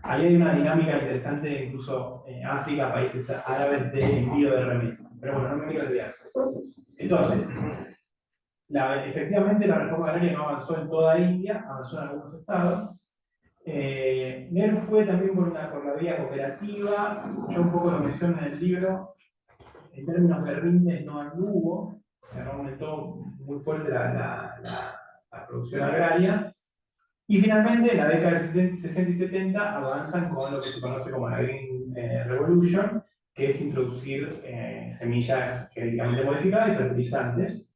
Ahí hay una dinámica interesante, incluso en África, países árabes de envío de remesas. Pero bueno, no me quiero desviar. Entonces, efectivamente la reforma agraria no avanzó en toda India, avanzó en algunos estados. Nehru fue también por la vía cooperativa, yo un poco lo menciono en el libro, en términos de rindes no anduvo, se aumentó muy fuerte la producción agraria, y finalmente en la década de 60 y 70 avanzan con lo que se conoce como la Green Revolution, que es introducir semillas genéticamente modificadas y fertilizantes.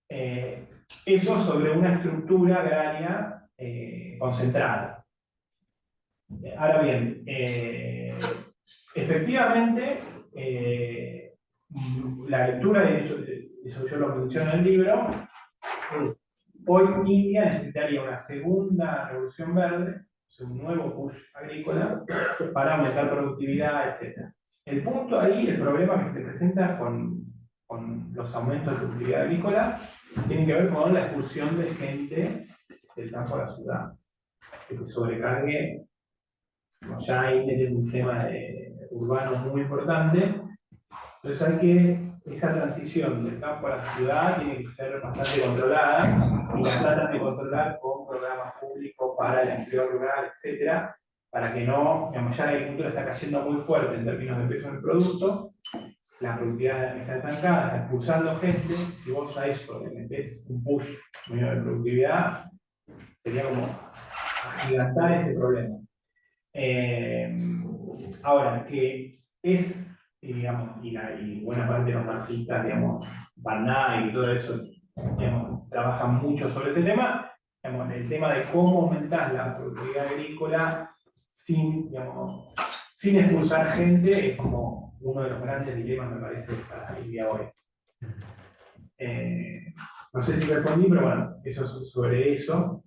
Eso sobre una estructura agraria concentrada. Ahora bien, efectivamente, la lectura, de hecho, eso yo lo menciono en el libro, es hoy India necesitaría una segunda revolución verde, un nuevo push agrícola, para aumentar productividad, etc. El punto ahí, el problema que se presenta con los aumentos de productividad agrícola, tiene que ver con la expulsión de gente del campo a la ciudad, que se sobrecargue. Ya ahí tiene un tema urbano muy importante. Entonces hay que, esa transición del campo a la ciudad tiene que ser bastante controlada, y la tratan de controlar con programas públicos para el empleo rural, etc., para que no, digamos, ya la agricultura está cayendo muy fuerte en términos de peso del producto, la productividad está estancada, está expulsando gente, si vos a eso le metés un push medio de productividad, sería como agigantar ese problema. Ahora, que es, digamos, y buena parte de los marxistas, digamos, Barnay y todo eso, digamos, trabajan mucho sobre ese tema, digamos, el tema de cómo aumentar la productividad agrícola sin, digamos, sin expulsar gente es como uno de los grandes dilemas, me parece, para el día de hoy. No sé si respondí, pero bueno, eso es sobre eso.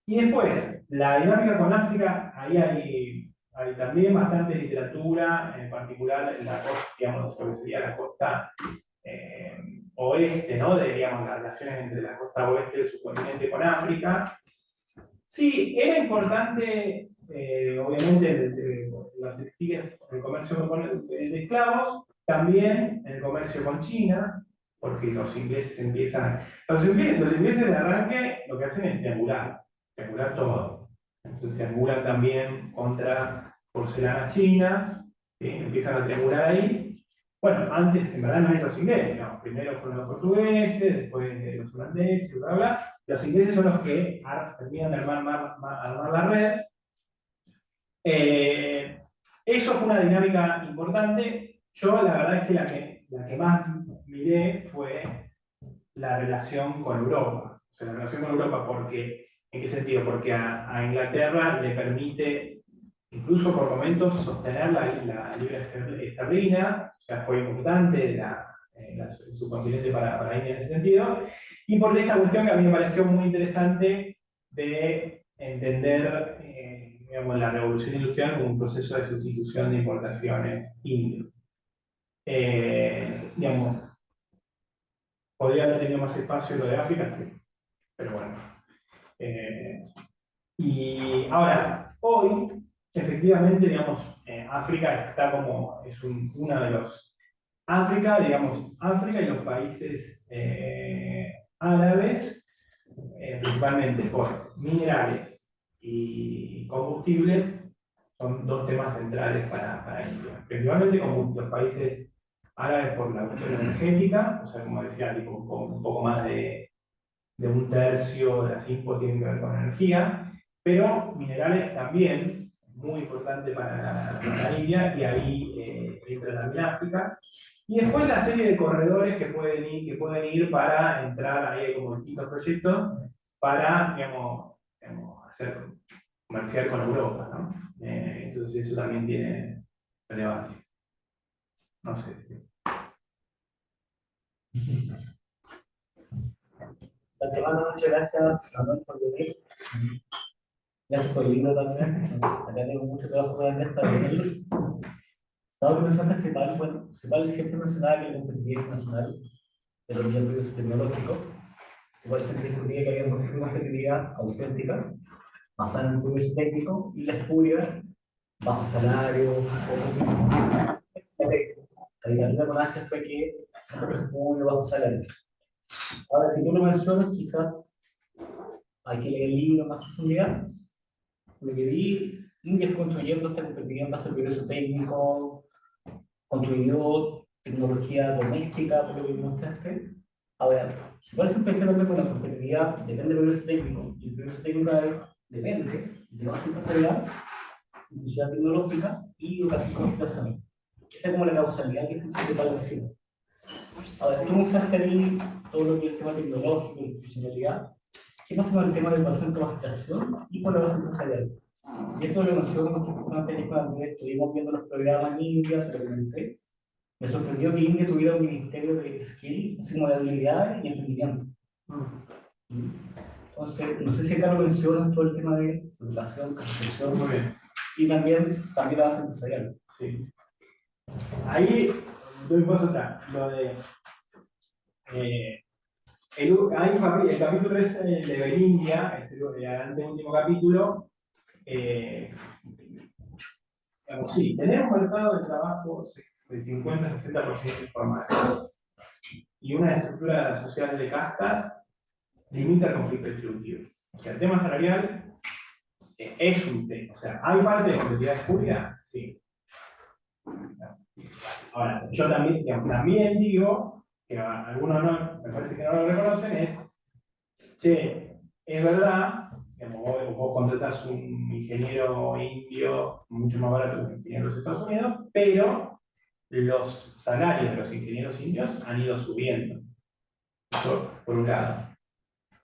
Y después, la dinámica con África, ahí hay también bastante literatura, en particular en la costa, digamos, lo que sería la costa oeste, ¿no? De, digamos, las relaciones entre la costa oeste del subcontinente con África. Sí, era importante, obviamente, los textiles, el comercio de esclavos, también el comercio con China, porque los ingleses empiezan. Los ingleses de arranque lo que hacen es triangular todo. Entonces triangulan también contra porcelanas chinas, ¿sí? Empiezan a triangular ahí. Bueno, antes en verdad no eran los ingleses, digamos, primero fueron los portugueses, después los holandeses, bla, bla. Los ingleses son los que terminan de armar la red. Eso fue una dinámica importante. Yo la verdad es que la que más miré fue la relación con Europa. O sea, la relación con Europa, porque, ¿en qué sentido? Porque a Inglaterra le permite, incluso por momentos, sostener la libra esterlina, o sea, fue importante el subcontinente para India en ese sentido, y por esta cuestión que a mí me pareció muy interesante de entender digamos, la revolución industrial como un proceso de sustitución de importaciones indias. Digamos, podría haber tenido más espacio lo de África, sí, pero bueno. Y ahora, hoy, efectivamente, digamos, África está como, es uno de los, África, digamos, África y los países árabes, principalmente por minerales y combustibles, son dos temas centrales para India. Principalmente como los países árabes por la cuestión energética, o sea, como decía, tipo, un poco más de un tercio de las inputs tienen que ver con energía, pero minerales también, muy importante para la India, y ahí entra también África. Y después la serie de corredores que pueden ir para entrar ahí como distintos proyectos para, digamos, hacer comerciar con Europa, ¿no? Entonces eso también tiene relevancia. No sé. De antemano, muchas gracias, Manuel, por venir. Gracias por el libro también. Acá tengo mucho trabajo para leer para leerlo. Dado que mencionaste CEPAL, bueno, CEPAL siempre mencionaba que la competitividad internacional dependía del progreso tecnológico. CEPAL siempre discutía que había una competitividad auténtica, basada en el progreso técnico, y la espuria, bajo salario, la caricatura con Asia fue que siempre espuria, bajo salario. Ahora que tú lo mencionas, quizás hay que leer el libro más profundidad. Lo que vi, India fue construyendo esta competitividad en base al progreso técnico, construyó tecnología doméstica, por lo que mostraste. Ahora, si parece un país con la competitividad, depende del progreso técnico, y el progreso técnico depende de base empresarial, inclusión tecnológica y educación computacional. Esa es como la causalidad que se principal decir. Ahora, tú mostraste ahí todo lo que es el tema tecnológico, la profesionalidad. ¿Qué pasa con el tema de educación, capacitación y con la base empresarial? Y esto lo menciono porque justamente cuando estuvimos viendo los programas en India, te lo comenté, me sorprendió que India tuviera un ministerio de skill, así como de habilidades y emprendimiento. Entonces, no sé si acá lo mencionas todo el tema de educación, capacitación y también la base empresarial. Sí. Ahí doy paso atrás. Lo de. El capítulo es el de Belindia, es el anteúltimo capítulo. Digamos, sí, tenemos un mercado de trabajo del 50-60% informal y una estructura social de castas limita el conflicto distributivo. O sea, el tema salarial es un tema. O sea, ¿hay parte de competitividad espuria? Sí. Ahora, yo también, digamos, también digo, que algunos no, me parece que no lo reconocen, che, es verdad, digamos, vos contratás un ingeniero indio mucho más barato que un ingeniero de los Estados Unidos, pero los salarios de los ingenieros indios han ido subiendo. Eso por un lado.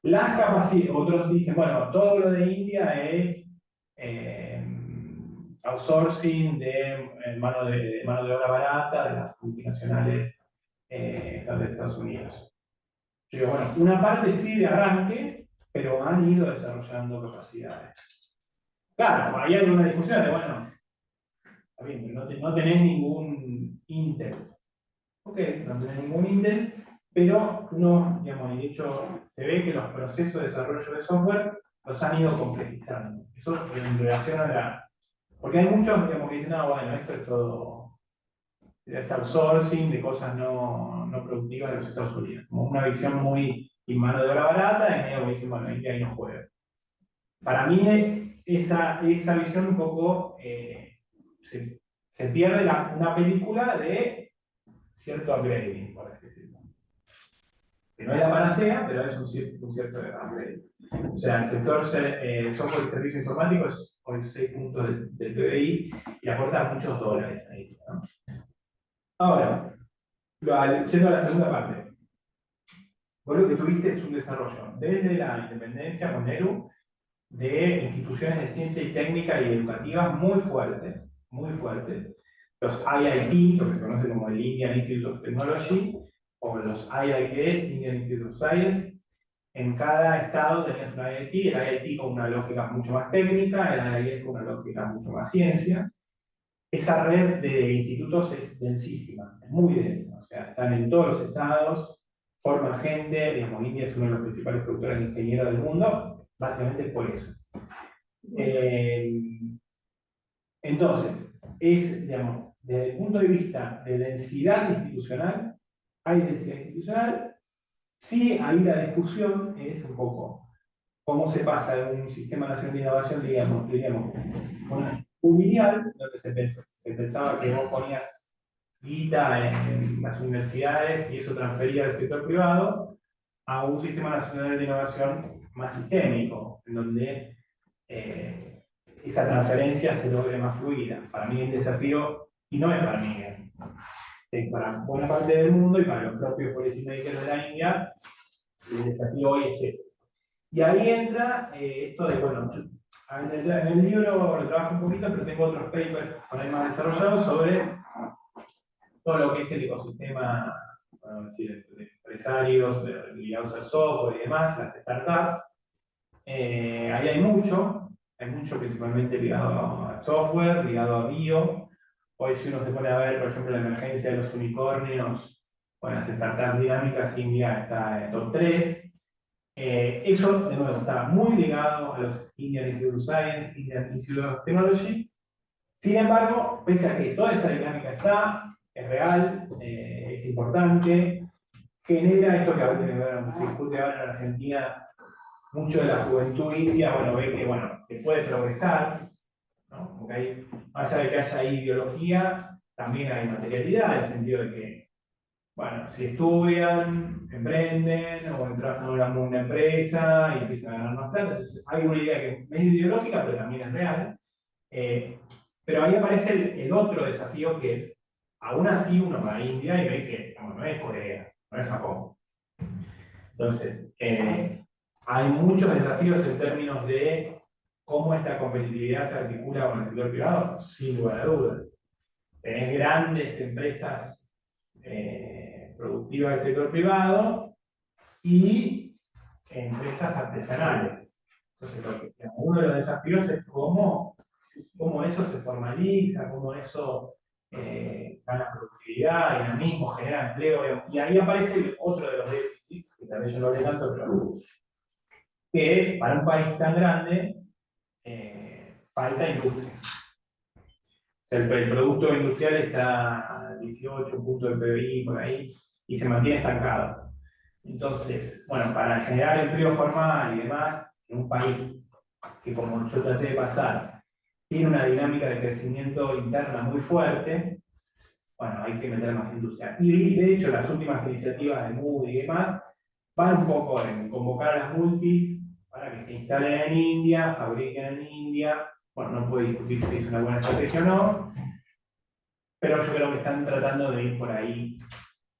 Las capacidades, otros dicen, bueno, todo lo de India es outsourcing de mano de obra barata de las multinacionales de Estados Unidos. Yo digo, bueno, una parte sí de arranque, pero han ido desarrollando capacidades. Claro, ahí hay una discusión de, bueno, está bien, pero no tenés ningún Intel. Ok, no tenés ningún Intel, pero no, digamos, y de hecho se ve que los procesos de desarrollo de software los han ido complejizando. Eso en relación a la... Porque hay muchos, digamos, que dicen, no, bueno, esto es todo, es outsourcing de cosas no productivas de los Estados Unidos. Como una visión muy y mano de obra barata, y medio que dicen, bueno, India ahí no juega. Para mí, esa visión un poco se pierde una película de cierto upgrading, por así decirlo. Que no es la panacea, pero es un cierto upgrade. O sea, el sector software y servicio informático es hoy 6 puntos del PBI y aporta muchos dólares ahí, ¿no? Ahora, yendo a la segunda parte. Vos lo que tuviste es un desarrollo desde la independencia con NERU de instituciones de ciencia y técnica y educativas muy fuertes, muy fuertes. Los IIT, lo que se conoce como el Indian Institute of Technology, o los IIS, Indian Institute of Science. En cada estado tenías un IIT, el IIT con una lógica mucho más técnica, el IIS con una lógica mucho más ciencia. Esa red de institutos es densísima, es muy densa, o sea, están en todos los estados, forman gente, digamos, India es uno de los principales productores de ingenieros del mundo, básicamente por eso. Entonces, digamos, desde el punto de vista de densidad institucional, hay densidad institucional. Sí, ahí la discusión es un poco cómo se pasa de un sistema nacional de innovación, diríamos unilineal, donde se pensaba que vos ponías guita en las universidades y eso transfería al sector privado, a un sistema nacional de innovación más sistémico, en donde esa transferencia se logre más fluida. Para mí el desafío, y no es para mí, es para buena parte del mundo y para los propios policymakers de la India, el desafío hoy es ese. Y ahí entra esto de, bueno, en el libro lo trabajo un poquito, pero tengo otros papers por ahí más desarrollados sobre todo lo que es el ecosistema, bueno, decir, de empresarios ligados al software y demás, las startups. Ahí hay mucho principalmente ligado a software, ligado a bio. Hoy si uno se pone a ver, por ejemplo, la emergencia de los unicornios, bueno, las startups dinámicas, India está en top 3. Eso, de nuevo, está muy ligado a los Indian Institute of Science, Indian Institute of Technology. Sin embargo, pese a que toda esa dinámica está, es real, es importante, genera esto que se discute ahora en Argentina, mucho de la juventud india, bueno, ve que, bueno, que puede progresar, ¿no? Porque hay, más allá de que haya ideología, también hay materialidad, en el sentido de que, bueno, si estudian, emprenden, o trabajan en una empresa y empiezan a ganar más plata, entonces hay una idea que es medio ideológica, pero también es real. Pero ahí aparece el otro desafío que es, aún así uno va a India y ve que no es Corea, no es Japón. Entonces, hay muchos desafíos en términos de cómo esta competitividad se articula con el sector privado, sin lugar a dudas. Tenés grandes empresas productivas del sector privado y empresas artesanales. Entonces, uno de los desafíos es cómo eso se formaliza, cómo eso gana productividad, dinamismo, genera empleo. Y ahí aparece otro de los déficits, que tal vez yo no hablé tanto, pero que es, para un país tan grande, falta industria. O sea, el producto industrial está a 18 puntos de PBI por ahí y se mantiene estancado. Entonces, bueno, para generar empleo formal y demás, en un país que, como yo traté de pasar, tiene una dinámica de crecimiento interna muy fuerte, bueno, hay que meter más industria. Y de hecho, las últimas iniciativas de Moody y demás van un poco en convocar a las multis para que se instalen en India, fabriquen en India. Bueno, no puedo discutir si es una buena estrategia o no, pero yo creo que están tratando de ir por ahí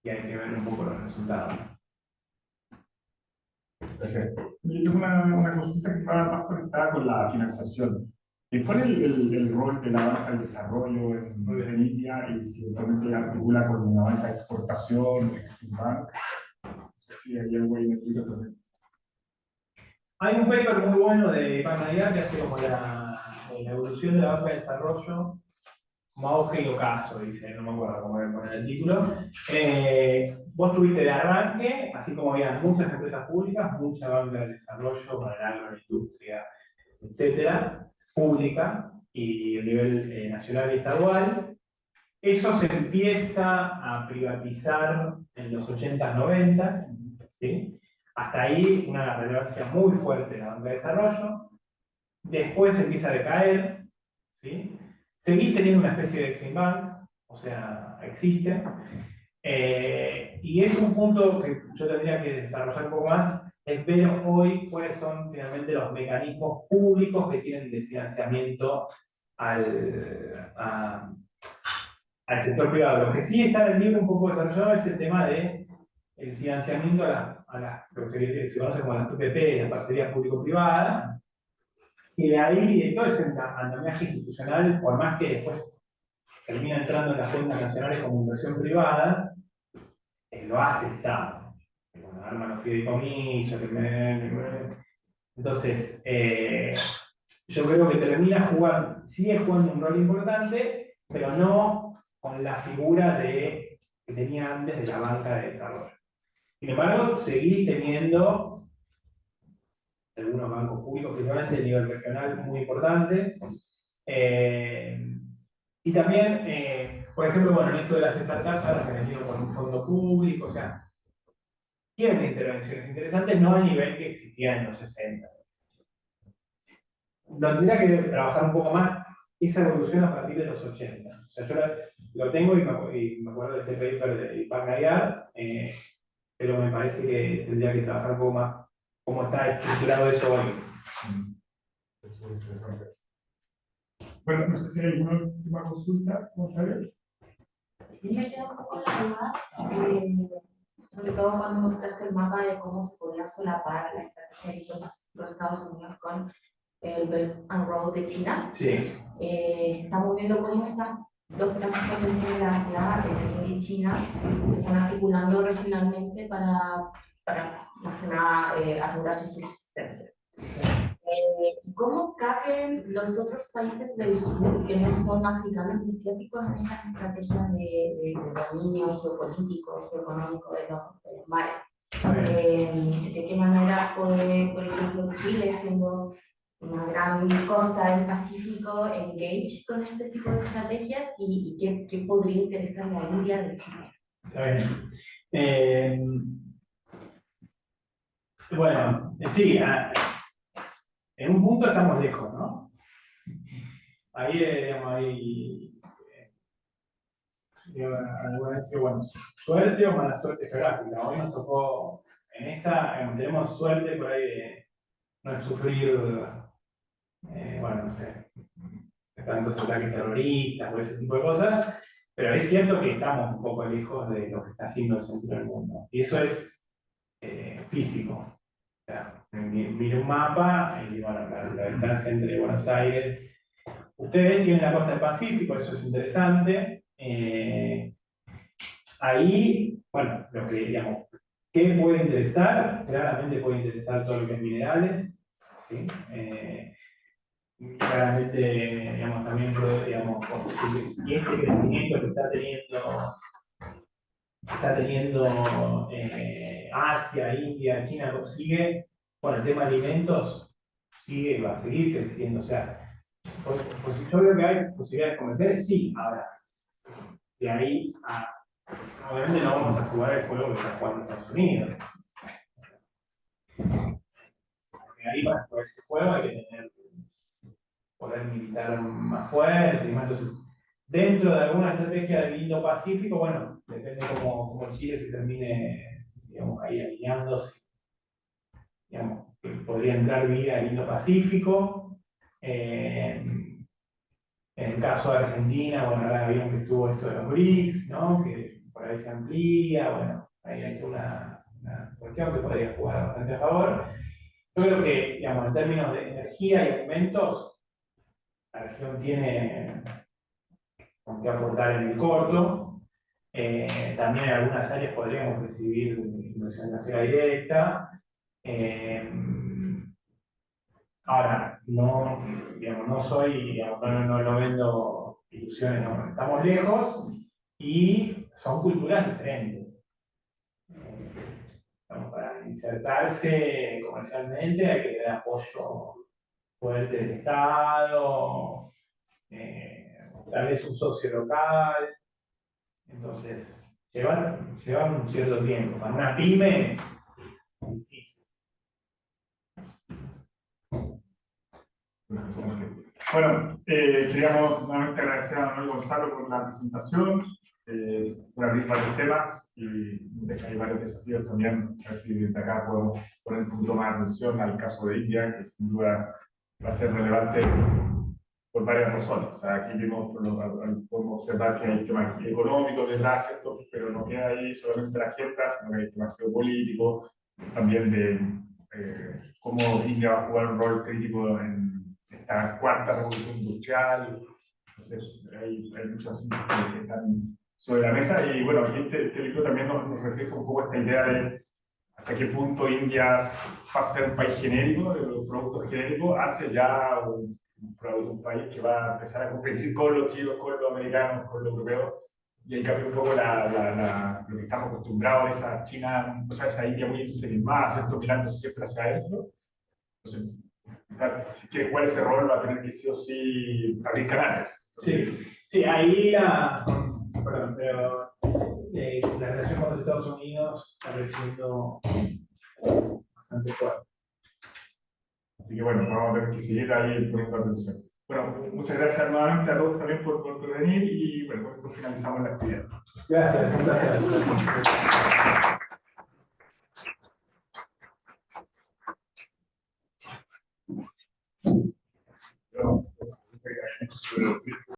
y hay que ver un poco los resultados. Yo tengo una consulta que estaba más conectada con la financiación. ¿Cuál es el rol de la banca de desarrollo en India y si eventualmente articula con una banca de exportación, Exim Bank? No sé si hay algo ahí en el libro también. Hay un paper muy bueno de Panayar que hace como la evolución de la banca de desarrollo, como auge y ocaso, dice, no me acuerdo cómo voy a poner el título. Vos tuviste de arranque, así como había muchas empresas públicas, mucha banca de desarrollo para el agro, la industria, etcétera, pública y a nivel nacional y estadual. Eso se empieza a privatizar en los 80s, 90s, ¿sí? Hasta ahí una relevancia muy fuerte de la banca de desarrollo. Después empieza a decaer, ¿sí? Seguís teniendo una especie de Exim Bank, o sea, existe. Y es un punto que yo tendría que desarrollar un poco más, es ver hoy cuáles son finalmente los mecanismos públicos que tienen de financiamiento al sector privado. Lo que sí está en el libro un poco desarrollado es el tema de el financiamiento lo que se conoce como las PPP, las parcerías público-privadas, y de ahí todo ese andamiaje institucional, por más que después termina entrando en las cuentas nacionales como inversión privada, lo hace el Estado. Bueno, arma los fideicomisos, entonces, yo creo que termina jugando, sigue jugando un rol importante, pero no con la figura que tenía antes de la banca de desarrollo. Sin embargo, seguís teniendo algunos bancos públicos, principalmente a nivel regional, muy importantes. Y también, por ejemplo, bueno, en esto de las startups ahora se han venido con un fondo público, o sea, tienen intervenciones interesantes, no a nivel que existía en los 60. Lo tendría que trabajar un poco más esa evolución a partir de los 80. O sea, yo lo tengo y me acuerdo de este paper de Ipag Nayar, pero me parece que tendría que trabajar un poco más cómo está estructurado eso hoy. Es muy interesante. Bueno, no sé si hay alguna última consulta, comentario. Y me queda un poco la duda, sobre todo cuando mostraste el mapa de cómo se podía solapar la estrategia de los Estados Unidos con el Belt and Road de China. Sí. Estamos viendo cómo estas dos grandes potencias de Asia, India y China, se están articulando regionalmente para más que nada, asegurar su subsistencia. ¿Cómo caben los otros países del sur que no son africanos ni asiáticos en estas estrategias de dominio geopolítico, geoeconómico de los mares? ¿De qué manera puede, por ejemplo, Chile, siendo una gran costa del Pacífico, engage con este tipo de estrategias y qué podría interesar a la India de Chile? Está bien. Bueno, sí, en un punto estamos lejos, ¿no? Ahí, alguna vez que, bueno, suerte o mala suerte geográfica. Hoy nos tocó, en esta, tenemos suerte por ahí de no sufrir, bueno, no sé, tantos ataques terroristas o ese tipo de cosas, pero es cierto que estamos un poco lejos de lo que está haciendo el centro del mundo. Y eso es físico. O sea, mira un mapa y bueno, la distancia entre Buenos Aires. Ustedes tienen la costa del Pacífico, eso es interesante. Ahí, bueno, lo que digamos, ¿qué puede interesar? Claramente puede interesar todo lo que es minerales. ¿Sí? Claramente, digamos, también, digamos, si este crecimiento que está teniendo Asia, India, China sigue, bueno, el tema de alimentos sigue y va a seguir creciendo. O sea, pues yo creo que hay posibilidades comerciales, sí, ahora. De ahí a. Obviamente no vamos a jugar el juego que está jugando Estados Unidos. De ahí para jugar ese juego hay que tener poder militar más fuerte. Entonces, dentro de alguna estrategia del Indo-Pacífico, bueno, depende cómo Chile se termine, digamos, ahí alineándose, digamos, que podría entrar vía el Indo-Pacífico. En el caso de Argentina, bueno, ahora vieron que estuvo esto de los BRICS, ¿no? Que por ahí se amplía, bueno, ahí hay una cuestión que podría jugar bastante a favor. Yo creo que, digamos, en términos de energía y alimentos, la región tiene con qué aportar en el corto. También en algunas áreas podríamos recibir inversión extranjera directa. Ahora, no, digamos, no soy, digamos, no vendo ilusiones, no, estamos lejos y son culturas diferentes. Para insertarse comercialmente hay que tener apoyo fuerte del Estado, tal vez un socio local, entonces llevan un cierto tiempo. Para una pyme, difícil. Interesante. Bueno, queríamos nuevamente agradecer a Manuel Gonzalo por la presentación, por abrir varios temas y hay varios desafíos también. A ver si desde acá podemos poner un poquito más atención al caso de India, que sin duda va a ser relevante por varias razones. O sea, aquí podemos observar que hay temas económicos detrás, ¿cierto? Pero no queda ahí solamente la agenda, sino que hay temas geopolíticos, también de cómo India va a jugar un rol crítico en esta cuarta revolución industrial. Entonces, hay muchos asuntos que están sobre la mesa. Y bueno, este libro también nos refleja un poco esta idea de hasta qué punto India va a ser un país genérico, de los productos genéricos, hacia ya un país que va a empezar a competir con los chinos, con los americanos, con los europeos. Y ahí cambia un poco lo que estamos acostumbrados a esa China, o sea, esa India muy ensimismada, ¿cierto? Mirando siempre hacia adentro. Entonces, si quiere jugar ese rol, va a tener que sí o sí abrir canales. Sí, ahí perdón, pero la relación con los Estados Unidos está creciendo bastante fuerte. Así que bueno, vamos a tener que seguir ahí poniendo atención. Bueno, muchas gracias nuevamente a todos también por venir y bueno, con esto finalizamos la actividad. Gracias, un placer.